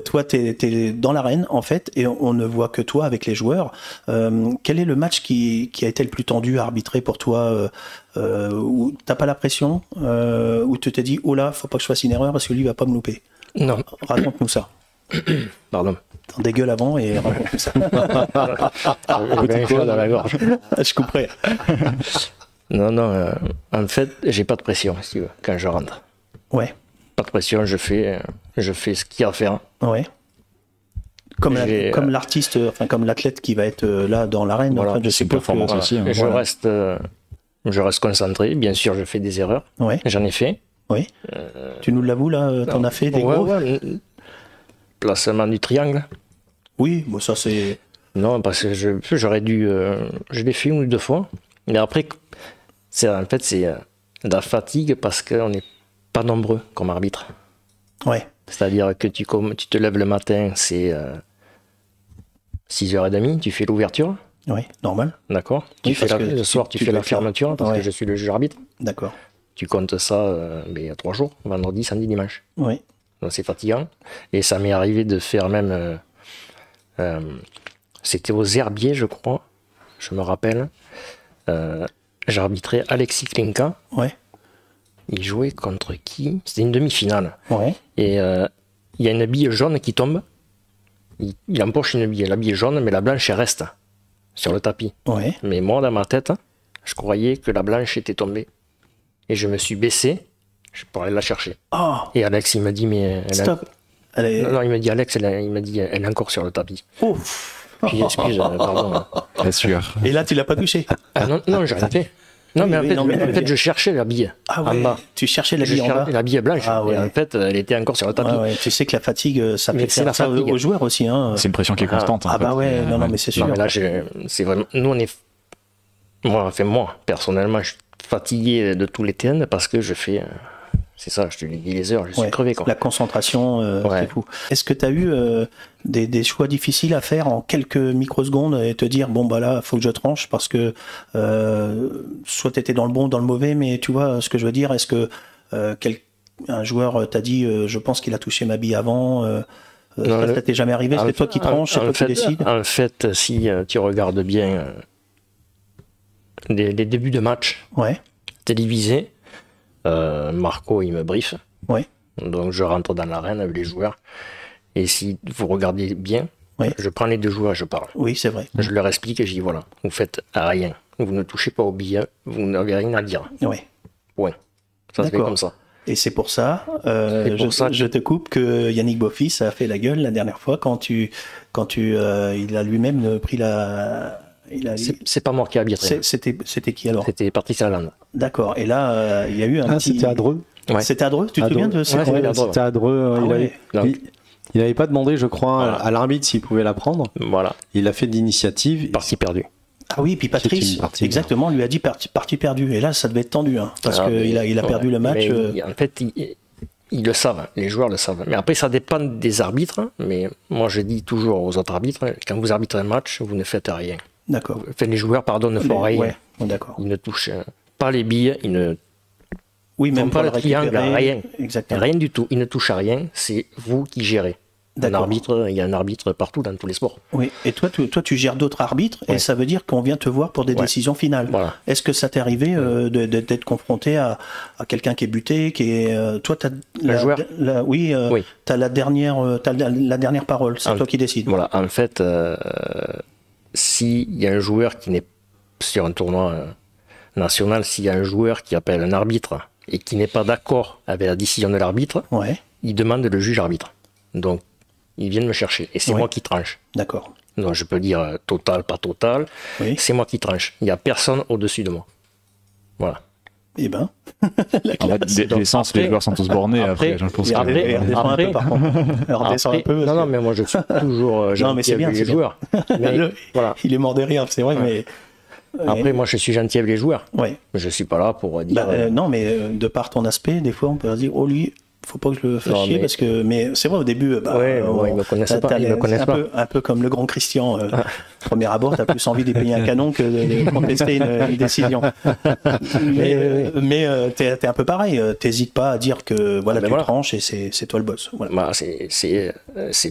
toi, t'es dans l'arène, en fait, et on ne voit que toi avec les joueurs. Quel est le match qui a été le plus tendu à arbitrer pour toi, où t'as pas la pression, où tu t'es dit oh là, faut pas que je fasse une erreur parce que lui il va pas me louper? Non. Raconte-nous ça. Pardon. T'en dégueules avant et raconte-nous ça. J'ai chaud dans la gorge. Je couperai. Non, en fait, j'ai pas de pression, si tu veux, quand je rentre. Ouais. Pas de pression, je fais ce qu'il y a à faire. Ouais. Comme l'artiste, comme l'athlète qui va être là dans l'arène, voilà, je sais performance aussi. Hein. Je reste concentré. Bien sûr, je fais des erreurs. Ouais. J'en ai fait. Oui. Tu nous l'avoues là, t'en as fait des gros. placement du triangle. Oui, bon, ça c'est... Non, parce que j'aurais dû... je l'ai fait 1 ou 2 fois. Mais après, en fait, c'est de la fatigue parce qu'on n'est pas nombreux comme arbitre. Ouais. C'est-à-dire que tu te lèves le matin, c'est 6h30, tu fais l'ouverture. Oui, normal. D'accord. Le soir, tu fais la fermeture parce que je suis le juge arbitre. D'accord. Tu comptes ça il y a 3 jours, vendredi, samedi, dimanche. Oui. Donc c'est fatigant. Et ça m'est arrivé de faire même... c'était aux Herbiers, je crois. Je me rappelle. J'arbitrais Alexis Klinka. Ouais. Il jouait contre qui? C'était une demi-finale. Ouais. Et il y a une bille jaune qui tombe. Il empoche une bille. La bille est jaune, mais la blanche, elle reste sur le tapis. Ouais. Mais moi, dans ma tête, je croyais que la blanche était tombée. Et je me suis baissé pour aller la chercher. Oh. Et Alex, il m'a dit, mais... Stop. Non, il m'a dit, Alex, il m'a dit, elle est encore sur le tapis. Ouf. Puis, excuse, pardon. La sueur. Et là, tu l'as pas touché? Ah, non, j'ai rien fait. Non, mais en fait, je cherchais la bille en bas. Tu cherchais la bille en bas? La bille blanche. Ah, ouais. Et en fait, elle était encore sur le tapis. Ouais. Tu sais que la fatigue, ça fait faire ça aux joueurs aussi. Hein. C'est une pression qui est constante. Ah, bah ouais, non, mais c'est sûr. Non, mais là, c'est vraiment... Nous, on est... Moi, personnellement, je suis fatigué de tous les TN parce que je fais... C'est ça, je te dis les heures, je suis crevé. Quoi. La concentration, c'est fou. Est-ce que tu as eu des choix difficiles à faire en quelques microsecondes et te dire, bon, bah là, faut que je tranche parce que soit tu étais dans le bon ou dans le mauvais, mais tu vois ce que je veux dire, est-ce que un joueur t'a dit, je pense qu'il a touché ma bille avant ça t'est jamais arrivé? C'est toi qui tranches, c'est toi qui décides? En fait, si tu regardes bien les débuts de match télévisés, Marco, il me briefe. Ouais. Donc, je rentre dans l'arène avec les joueurs. Et si vous regardez bien, je prends les 2 joueurs et je parle. Oui, c'est vrai. Je leur explique et je dis, voilà, vous faites rien. Vous ne touchez pas au billet, vous n'avez rien à dire. Oui. Ouais. Ça se fait comme ça. Et c'est pour ça, je te coupe, que Yannick Boffis a fait la gueule la dernière fois quand il a lui-même pris la... C'est pas moi qui ai arbitré. C'était qui alors? C'était Patrice Lalande. D'accord. Et là, il y a eu un petit... C'était à Dreux. Ouais. C'était à Dreux. Tu te souviens de ça? C'était à Dreux. Il n'avait pas demandé, je crois, à l'arbitre s'il pouvait la prendre. Voilà. Il a fait d'initiative. Partie perdue. Ah oui, puis Patrice, exactement, lui a dit partie perdue. Et là, ça devait être tendu, hein, parce qu'il a perdu le match. En fait, ils le savent, les joueurs le savent. Mais après, ça dépend des arbitres. Mais moi, je dis toujours aux autres arbitres, quand vous arbitrez un match, vous ne faites rien. D'accord. Enfin, les joueurs, ne font rien. Ouais, d'accord. Ils ne touchent pas les billes, ils ne même font pas le triangle, rien. Exactement. Rien du tout. Ils ne touchent à rien. C'est vous qui gérez. Il y a un arbitre partout dans tous les sports. Oui, et toi tu gères d'autres arbitres, et ça veut dire qu'on vient te voir pour des décisions finales. Voilà. Est-ce que ça t'est arrivé d'être confronté à quelqu'un qui est buté, qui est... toi, tu as la dernière parole, c'est toi qui décides. Voilà, en fait, s'il y a un joueur qui n'est sur un tournoi national, s'il y a un joueur qui appelle un arbitre et qui n'est pas d'accord avec la décision de l'arbitre, il demande le juge arbitre. Donc, ils viennent me chercher. Et c'est moi qui tranche. D'accord. Donc, je peux dire total, pas total. Oui. C'est moi qui tranche. Il n'y a personne au-dessus de moi. Voilà. Eh ben, la classe. L'essence, les joueurs sont tous bornés. Après, je pense après, redescend un peu. Non, mais moi, je suis toujours gentil avec les joueurs. Voilà. Il est mort de rire, c'est vrai, mais... Après, moi, je suis gentil avec les joueurs. Ouais. Je ne suis pas là pour dire... non, mais de par ton aspect, des fois, on peut dire, oh, lui... Faut pas que je le fasse chier parce que, mais c'est vrai au début, ils me connaissent pas. Ils me connaissent pas. Un peu comme le grand Christian. Premier abord, t'as plus envie d'épayer un canon que de contester une décision. Mais t'es un peu pareil. T'hésites pas à dire que tu tranches et c'est toi le boss. Voilà. C'est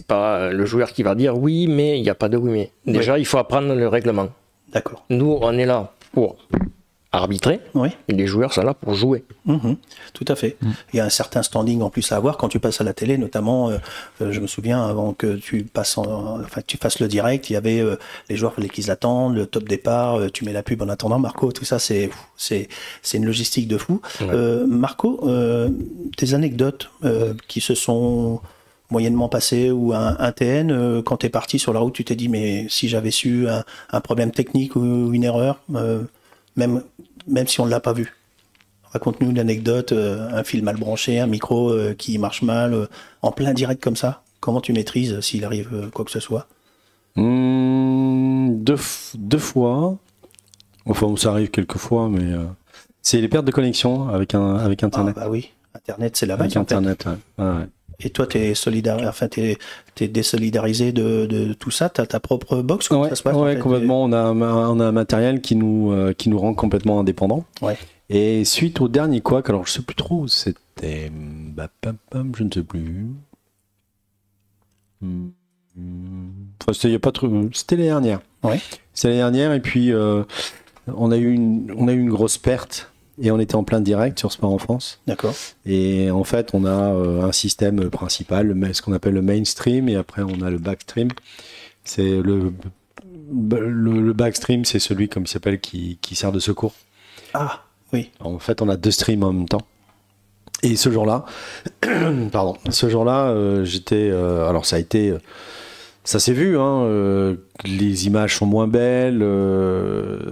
pas le joueur qui va dire oui, mais il n'y a pas de oui mais. Déjà, il faut apprendre le règlement. D'accord. Nous, on est là pour arbitrer, et les joueurs sont là pour jouer. Tout à fait. Il y a un certain standing en plus à avoir quand tu passes à la télé, notamment, je me souviens, avant que tu passes tu fasses le direct, il y avait les joueurs, fallait qu'ils attendent, le top départ, tu mets la pub en attendant, Marco, tout ça, c'est une logistique de fou. Marco, tes anecdotes qui se sont moyennement passées ou un TN, quand tu es parti sur la route, tu t'es dit, mais si j'avais su un problème technique ou une erreur, même si on ne l'a pas vu. Raconte-nous une anecdote, un fil mal branché, un micro qui marche mal, en plein direct comme ça. Comment tu maîtrises s'il arrive quoi que ce soit? Deux fois. Enfin, ça arrive quelques fois, mais c'est les pertes de connexion avec Internet. Ah, bah oui, Internet, c'est la base. Avec Internet, ouais. Et toi, t'es désolidarisé de tout ça? T'as ta propre box? Comment ça se passe, ouais, complètement. On a un matériel qui nous rend complètement indépendants. Ouais. Et suite au dernier couac, alors je sais plus trop où c'était. Je ne sais plus. Enfin, c'était l'année dernière. Ouais. C'était l'année dernière, et puis on a eu une grosse perte. Et on était en plein direct sur Sport en France. D'accord. Et en fait, on a un système principal, ce qu'on appelle le mainstream, et après on a le backstream. C'est le backstream, c'est celui, comme il s'appelle, qui sert de secours. Ah, oui. En fait, on a deux streams en même temps. Et ce jour-là, j'étais... alors ça a été... Ça s'est vu, hein, les images sont moins belles,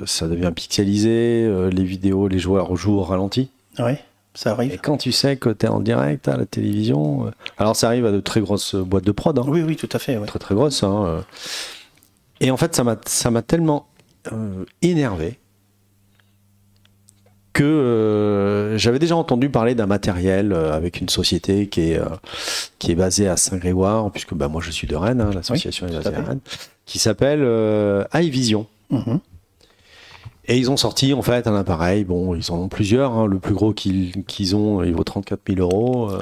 ça devient pixelisé, les vidéos, les joueurs jouent au ralenti. Oui, ça arrive. Et quand tu sais que tu es en direct à la télévision, alors ça arrive à de très grosses boîtes de prod. Hein. Oui, oui, tout à fait. Ouais. Très très grosses. Hein. Et en fait, ça m'a tellement énervé que j'avais déjà entendu parler d'un matériel avec une société qui est basée à Saint-Grégoire, puisque moi je suis de Rennes, hein, l'association est basée à Rennes, qui s'appelle iVision. Mm-hmm. Et ils ont sorti en fait un appareil, bon ils en ont plusieurs, hein, le plus gros qu'ils ont il vaut 34 000 €.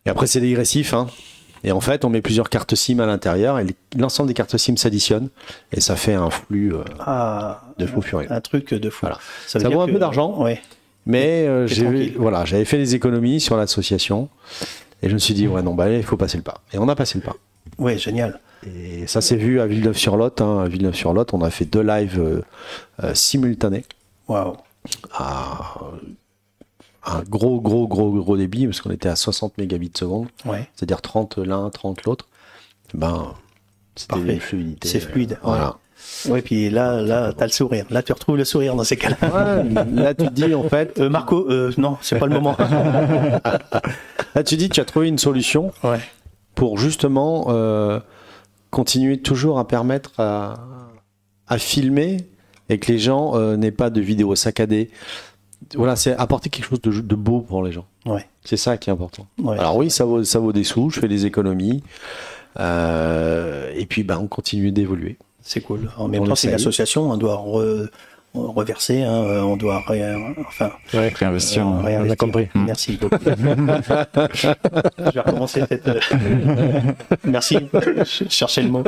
Et après c'est dégressif, hein. Et en fait, on met plusieurs cartes SIM à l'intérieur et l'ensemble des cartes SIM s'additionnent et ça fait un flux de fou furieux. Un truc de fou. Voilà. Ça vaut un peu d'argent, mais j'avais fait des économies sur l'association et je me suis dit, il faut passer le pas. Et on a passé le pas. Ouais, génial. Et ça s'est vu à Villeneuve-sur-Lot. Hein. À Villeneuve-sur-Lot, on a fait 2 lives simultanés. Waouh. Un gros débit, parce qu'on était à 60 mégabits seconde, c'est-à-dire 30 l'un, 30 l'autre. C'était une fluidité. C'est fluide. Voilà. Ouais, puis là, t'as le sourire. Là, tu retrouves le sourire dans ces cas-là. Ouais, là, tu te dis, en fait... Marco, non, c'est pas le moment. Là, tu dis, tu as trouvé une solution pour justement continuer toujours à permettre à filmer et que les gens n'aient pas de vidéos saccadées. Voilà, c'est apporter quelque chose de beau pour les gens. Ouais. C'est ça qui est important. Ouais. Alors oui, ça vaut des sous, je fais des économies. Et puis, on continue d'évoluer. C'est cool. En même temps, c'est une association, on doit reverser, hein, on doit réinvestir. On a compris. Merci beaucoup. Je vais recommencer cette... Merci, je cherchais le mot.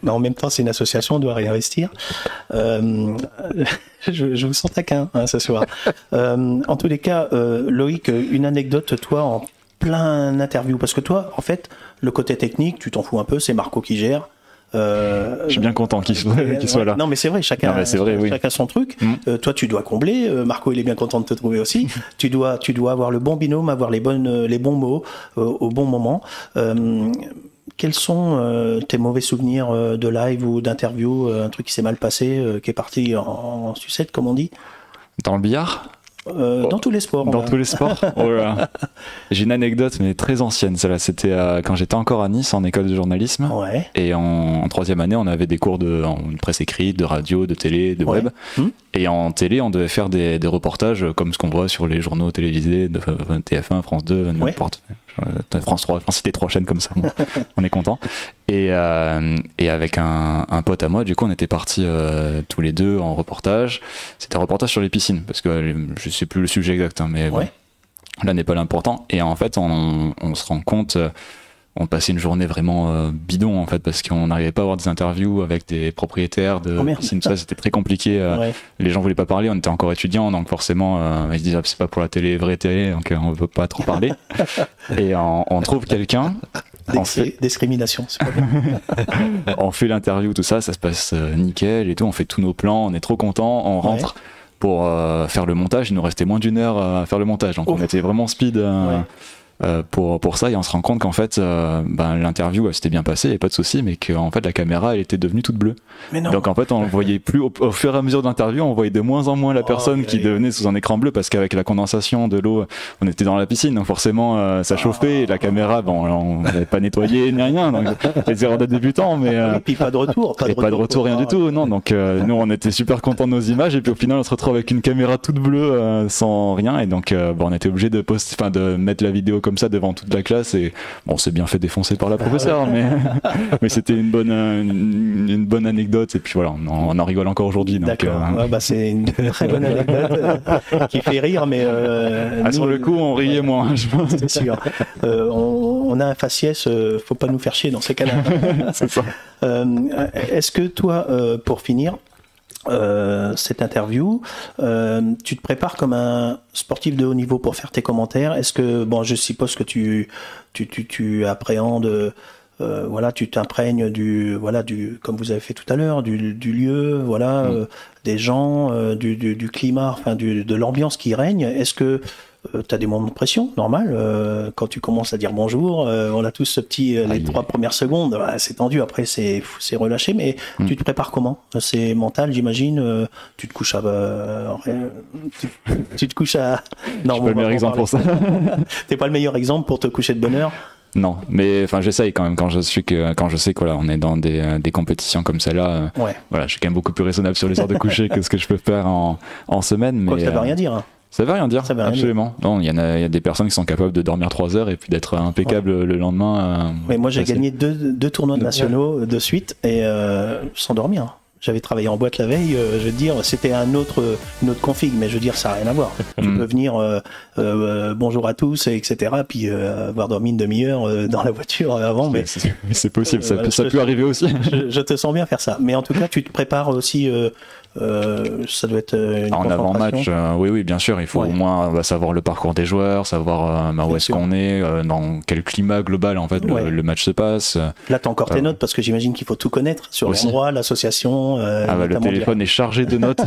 Mais en même temps, c'est une association, on doit réinvestir. Je vous sens taquin ce soir. En tous les cas, Loïc, une anecdote, toi, en plein interview, parce que toi, en fait, le côté technique, tu t'en fous un peu, c'est Marco qui gère. Je suis bien content qu'il soit là. Non, mais c'est vrai, chacun son truc. Toi, tu dois combler. Marco, il est bien content de te trouver aussi. tu dois avoir le bon binôme, avoir les bons mots au bon moment. Quels sont tes mauvais souvenirs de live ou d'interview, un truc qui s'est mal passé, qui est parti en sucette, comme on dit? Dans le billard? Dans tous les sports. Dans tous les sports. Oh là là. J'ai une anecdote, mais très ancienne. Celle-là, c'était quand j'étais encore à Nice, en école de journalisme. Ouais. Et en 3e année, on avait des cours de presse écrite, de radio, de télé, de web. Et en télé, on devait faire des reportages comme ce qu'on voit sur les journaux télévisés de TF1, France 2, n'importe. France 3, enfin c'était 3 chaînes comme ça, bon, on est content. Et avec un pote à moi, du coup on était partis tous les deux en reportage. C'était un reportage sur les piscines, parce que je sais plus le sujet exact, hein, mais bon, là n'est pas l'important. Et en fait on se rend compte, on passait une journée vraiment bidon en fait, parce qu'on n'arrivait pas à avoir des interviews avec des propriétaires de piscines, ça c'était très compliqué. Les gens voulaient pas parler, on était encore étudiants, donc forcément ils se disaient c'est pas pour la télé, vraie télé, donc on veut pas trop parler. Et on trouve quelqu'un. Discrimination, c'est pas bien. On fait l'interview, tout ça, ça se passe nickel et tout, on fait tous nos plans, on est trop contents, on rentre pour faire le montage. Il nous restait moins d'1 heure à faire le montage, donc on était vraiment speed. pour ça, et on se rend compte qu'en fait l'interview s'était bien passée, il n'y avait pas de souci, mais qu'en fait la caméra elle était devenue toute bleue. Donc en fait on voyait plus au fur et à mesure de l'interview, on voyait de moins en moins la personne qui devenait sous un écran bleu, parce qu'avec la condensation de l'eau, on était dans la piscine, donc forcément ça chauffait, et la caméra on n'avait pas nettoyé ni rien, donc les erreurs de débutants, mais et puis pas de retour, rien du tout, non. Donc nous on était super contents de nos images, et puis au final on se retrouve avec une caméra toute bleue sans rien, et donc on était obligé de mettre la vidéo comme ça devant toute la classe, et bon, on s'est bien fait défoncer par la professeure, mais c'était une bonne anecdote, et puis voilà, on en rigole encore aujourd'hui. D'accord, c'est une très bonne anecdote qui fait rire, mais sur le coup on riait moins, je pense. C'est sûr. On a un faciès, faut pas nous faire chier dans ces cas-là. C'est ça. Est-ce que toi, pour finir cette interview, tu te prépares comme un sportif de haut niveau pour faire tes commentaires? Est-ce que, je suppose que tu appréhendes, tu t'imprègnes du, comme vous avez fait tout à l'heure, du lieu, des gens, du climat, de l'ambiance qui règne. Est-ce que tu as des moments de pression, normal, quand tu commences à dire bonjour, on a tous ce petit, les 3 premières secondes, c'est tendu, après c'est relâché, mais tu te prépares comment? C'est mental, j'imagine, tu te couches à... tu te couches à... Non, je suis pas le meilleur exemple pour ça. T'es pas le meilleur exemple pour te coucher de bonne heure? Non, mais j'essaye quand même, quand je sais que on est dans des compétitions comme celle-là, je suis quand même beaucoup plus raisonnable sur les heures de coucher que ce que je peux faire en semaine. Quoi, ça veut rien dire, hein. Ça veut rien dire, absolument. Non, il y a des personnes qui sont capables de dormir 3 heures et puis d'être impeccables le lendemain. Mais moi, j'ai gagné deux tournois nationaux de suite, et sans dormir. J'avais travaillé en boîte la veille, je veux dire, c'était une autre config, mais je veux dire, ça n'a rien à voir. Tu peux venir, bonjour à tous, etc., puis avoir dormi une demi-heure dans la voiture avant. Mais c'est possible, ça peut arriver aussi. Je te sens bien faire ça. Mais en tout cas, tu te prépares aussi... ça doit être une en avant-match, oui, bien sûr. Il faut au moins savoir le parcours des joueurs, savoir où est-ce qu'on est, dans quel climat global en fait le match se passe. Là, t'as encore tes notes, parce que j'imagine qu'il faut tout connaître sur l'endroit, l'association. Le téléphone est chargé de notes.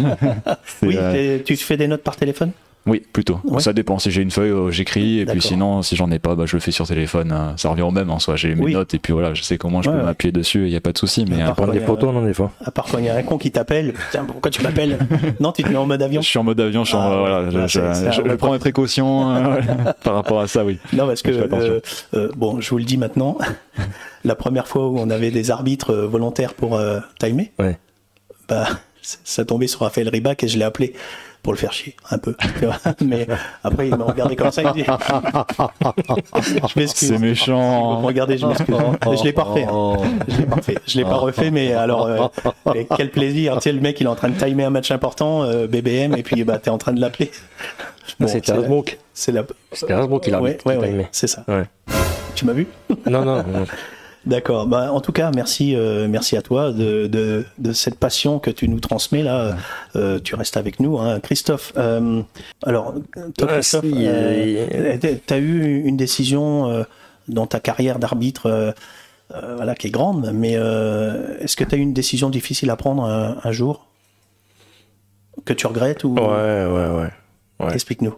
Oui, tu fais des notes par téléphone? Oui, plutôt. Ouais. Ça dépend. Si j'ai une feuille, j'écris, et puis sinon, si j'en ai pas, je le fais sur téléphone. Ça revient au même en soi. J'ai mes notes, et puis voilà, je sais comment je peux m'appuyer dessus, il n'y a pas de souci. Mais prendre des photos, non, des fois. À part quand il y a un con qui t'appelle, tiens, pourquoi tu m'appelles? Non, tu te mets en mode avion? Je suis en mode avion, je prends mes précautions par rapport à ça, oui. Non, parce que, je vous le dis maintenant, la première fois où on avait des arbitres volontaires pour timer, ça tombait sur Raphaël Ribac, et je l'ai appelé pour le faire chier un peu, mais après il m'a regardé comme ça, il me dit je m'excuse, c'est méchant, regardez, je m'excuse, je l'ai pas refait, je l'ai pas refait, mais alors quel plaisir, tu sais, le mec il est en train de timer un match important, BBM, et puis t'es en train de l'appeler. C'était Hasbrook, c'était Hasbrook qui l'a timé, c'est ça. Tu m'as vu? Non. D'accord. En tout cas, merci à toi de cette passion que tu nous transmets là. Tu restes avec nous, hein. Christophe. Alors, toi, Christophe, t'as eu une décision dans ta carrière d'arbitre, qui est grande. Mais est-ce que t'as eu une décision difficile à prendre un jour que tu regrettes ou... Ouais. Explique-nous.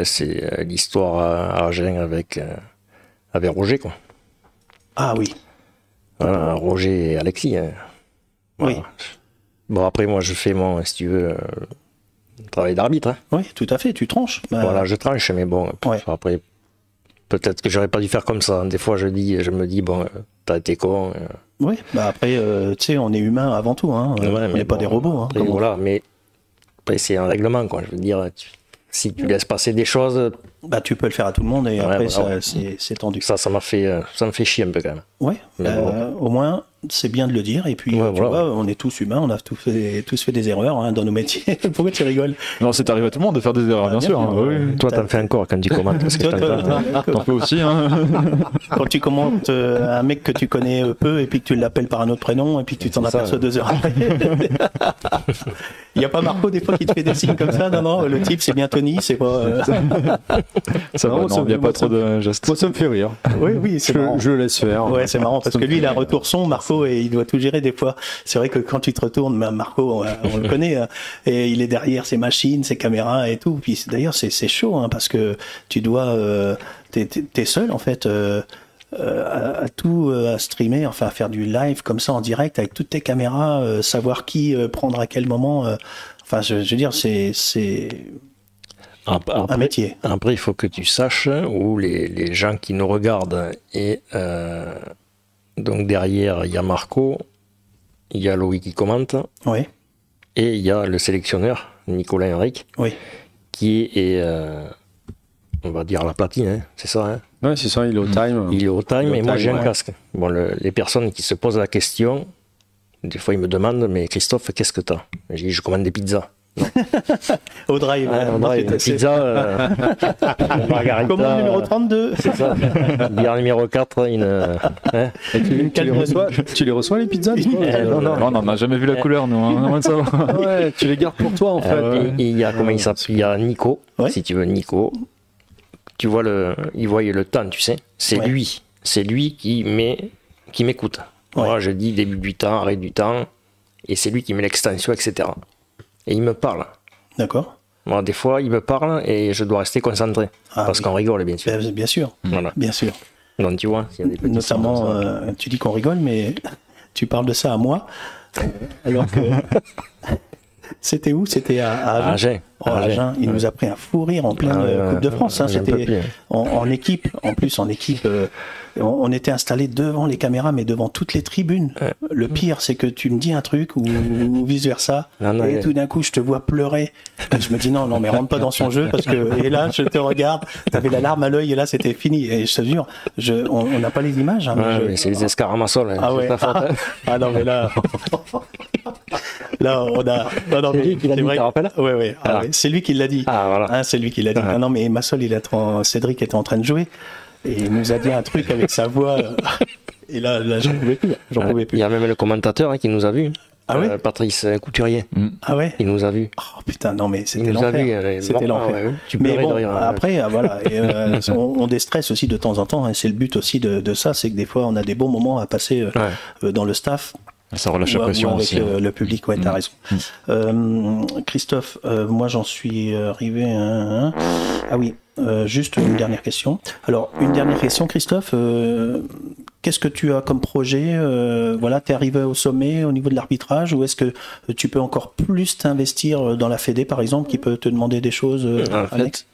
C'est l'histoire à Agen avec Roger, quoi. Ah oui. Voilà, Roger et Alexis. Voilà. Oui. Bon, après, moi, je fais si tu veux, travail d'arbitre. Hein. Oui, tout à fait, tu tranches. Voilà, je tranche, mais bon, après, peut-être que j'aurais pas dû faire comme ça. Des fois, je me dis, t'as été con. Oui, après, tu sais, on est humain avant tout. Hein. On n'est pas des robots. Hein, après, voilà, mais après, c'est un règlement, quoi. Je veux dire, si tu laisses passer des choses... tu peux le faire à tout le monde, et après, c'est tendu. Ça me fait chier un peu, quand même. Ouais, au moins, c'est bien de le dire, et puis, tu vois, on est tous humains, on a tous fait des erreurs dans nos métiers. Pourquoi tu rigoles? Non, c'est arrivé à tout le monde de faire des erreurs, bien sûr. Oui. Toi, t'en fais encore quand tu commentes. T'en fais aussi, hein. Quand tu commentes un mec que tu connais peu, et puis que tu l'appelles par un autre prénom, et puis que tu t'en aperçois 2 heures après. Il n'y a pas Marco, des fois, qui te fait des signes comme ça? Non, le type, c'est bien Tony, c'est pas... Ça va, non, il n'y a pas trop de gestes. Moi, ça me fait rire. Oui, c'est marrant. Je le laisse faire. Ouais, c'est marrant parce que lui, il a un retour son, Marco, et il doit tout gérer des fois. C'est vrai que quand tu te retournes, Marco, on le connaît, hein, et il est derrière ses machines, ses caméras et tout. Puis d'ailleurs, c'est chaud, hein, parce que tu dois, t'es seul en fait. À tout à streamer, enfin à faire du live comme ça en direct avec toutes tes caméras, savoir qui prendre à quel moment. Enfin, je veux dire, c'est un métier. Après, il faut que tu saches où les gens qui nous regardent et donc derrière il y a Marco, il y a Loïc qui commente, oui, et il y a le sélectionneur Nicolas Henrique, oui, qui est on va dire la platine, hein, c'est ça, hein. Ouais, c'est ça, il est au time. Il est au time, et moi j'ai un casque. Bon, les personnes qui se posent la question, des fois ils me demandent, mais Christophe, qu'est-ce que t'as? J'ai dit, je commande des pizzas. Au drive. Au drive, des pizzas, margarita. Commande numéro 32. C'est ça. Bière numéro 4, tu les reçois les pizzas? Non, on n'a jamais vu la couleur, nous. Hein. Ouais, tu les gardes pour toi, en fait. Il y a, comment il s'appelle? Il y a Nico, si tu veux, Nico. Tu vois il voyait le temps, tu sais. C'est lui qui m'écoute. Moi, je dis début du temps, arrêt du temps, et c'est lui qui met l'extension, etc. Et il me parle. D'accord. Moi, des fois, il me parle et je dois rester concentré. Parce qu'on rigole, bien sûr. Bien sûr. Voilà. Bien sûr. Donc, tu vois, il y a des petits notamment, tu dis qu'on rigole, mais tu parles de ça à moi. Alors que. C'était où? C'était à Agen. Agen. Il nous a pris un fou rire en pleine Coupe de France. Hein. C'était en équipe. En plus, en équipe, on était installés devant les caméras, mais devant toutes les tribunes. Le pire, c'est que tu me dis un truc ou vice versa, et tout d'un coup, je te vois pleurer. Et je me dis non, mais rentre pas dans son jeu parce que. Et là, je te regarde. T'avais la larme à l'œil et là, c'était fini. Et je te jure, on n'a pas les images. Hein, mais c'est les escaramassols. Hein, ah ouais. Ah non, mais là. Là, on a. Non, c'est lui qui l'a dit, tu te rappelles? Ouais. Ah, ouais. C'est lui qui l'a dit. Ah, voilà. Hein, c'est lui qui l'a dit. Ah non, mais Massol, Cédric était en train de jouer et il nous a dit un truc avec sa voix. Et là, j'en pouvais plus. Il y a même le commentateur qui nous a vus. Ah ouais? Patrice Couturier. Ah ouais? Il nous a vus. Oh putain, non, mais c'était l'enfer. C'était l'enfer. Mais bon, après, voilà. On déstresse aussi de temps en temps. Et c'est le but aussi de ça. C'est que des fois, on a des bons moments à passer dans le staff. Ça relâche la pression avec aussi. Le public, ouais, t'as raison. Christophe, moi j'en suis arrivé à... Ah oui, juste une dernière question. Alors, une dernière question, Christophe. Qu'est-ce que tu as comme projet? Voilà, t'es arrivé au sommet au niveau de l'arbitrage, ou est-ce que tu peux encore plus t'investir dans la Fédé, par exemple, qui peut te demander des choses annexes?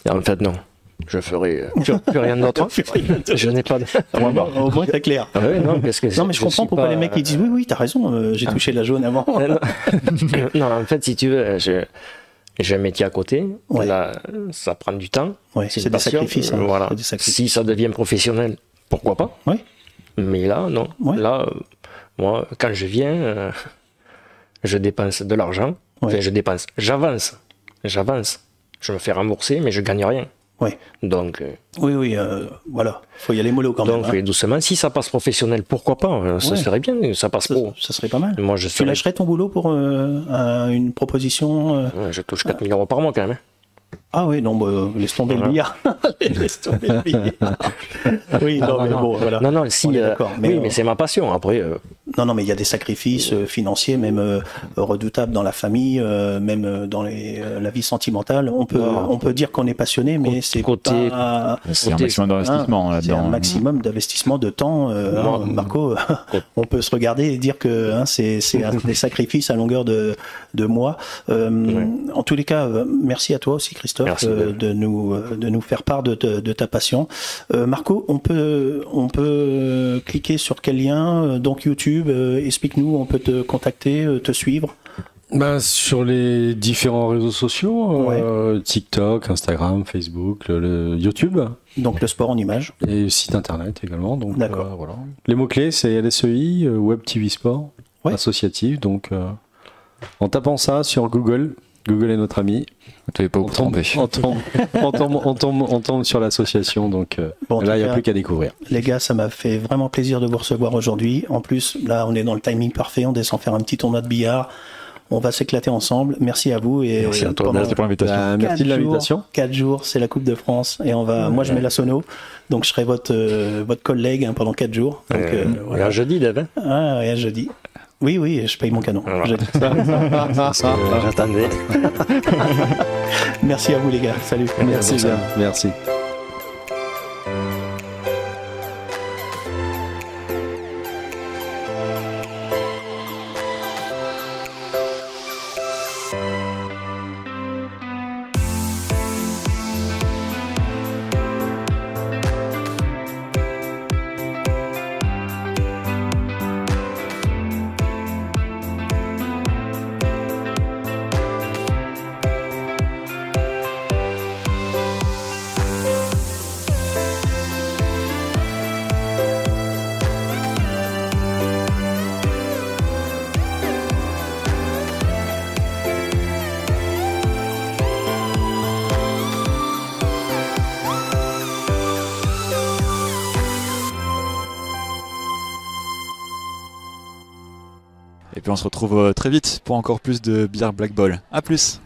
En fait, non. Je ferai plus rien d'autre. Je n'ai pas de... Au moins, c'est clair. Ah ouais, non, parce que non, mais je comprends pourquoi les mecs ils disent oui, t'as raison, j'ai touché la jaune avant. Non, en fait, si tu veux, j'ai un métier à côté. Ouais. Là, ça prend du temps. Ouais, c'est des sacrifices. Hein. Voilà. Des sacrifices. Si ça devient professionnel, pourquoi pas? Oui. Mais là, non. Ouais. Là, moi, quand je viens, je dépense de l'argent. Ouais. Enfin, j'avance. Je me fais rembourser, mais je gagne rien. Ouais. Donc, oui, voilà, faut y aller mollo quand même. Donc, doucement, si ça passe professionnel, pourquoi pas? Ça serait bien, ça passe pro. Ça serait pas mal. Moi, tu lâcherais ton boulot pour une proposition Je touche 4 000 euros par mois quand même. Ah oui, non, laisse tomber le billard. Laisse tomber le billard. Oui, non, mais bon, voilà. Non, si, mais c'est ma passion, après... Non, mais il y a des sacrifices financiers, même redoutables dans la famille, même dans la vie sentimentale. On peut dire qu'on est passionné, mais c'est pas... C'est un maximum d'investissement là-dedans. C'est un maximum d'investissement de temps. Marco, on peut se regarder et dire que c'est des sacrifices à longueur de mois. En tous les cas, merci à toi aussi, Christophe, de nous faire part de ta passion. Marco, on peut cliquer sur quel lien? Donc YouTube, explique-nous, on peut te contacter, te suivre. Sur les différents réseaux sociaux, TikTok, Instagram, Facebook, le YouTube. Donc le sport en images. Et site internet également. Donc, d'accord. Voilà. Les mots-clés, c'est LSEI, Web TV Sport, associatif. Donc en tapant ça sur Google est notre ami. Tu n'es pas où tomber. On tombe sur l'association, donc là, il n'y a plus qu'à découvrir. Les gars, ça m'a fait vraiment plaisir de vous recevoir aujourd'hui. En plus, là, on est dans le timing parfait. On descend faire un petit tournoi de billard. On va s'éclater ensemble. Merci à vous. Et merci à toi. Merci pour l'invitation. Merci de l'invitation. 4 jours, c'est la Coupe de France. Et moi, je mets la sono. Donc, je serai votre collègue pendant 4 jours. Donc, voilà. Jeudi, David. Ah, ouais, jeudi. Oui, je paye mon canon. Jeudi. J'attendais. Merci à vous, les gars. Salut. Merci bien. Merci. Et puis on se retrouve très vite pour encore plus de bière Black Ball. À plus!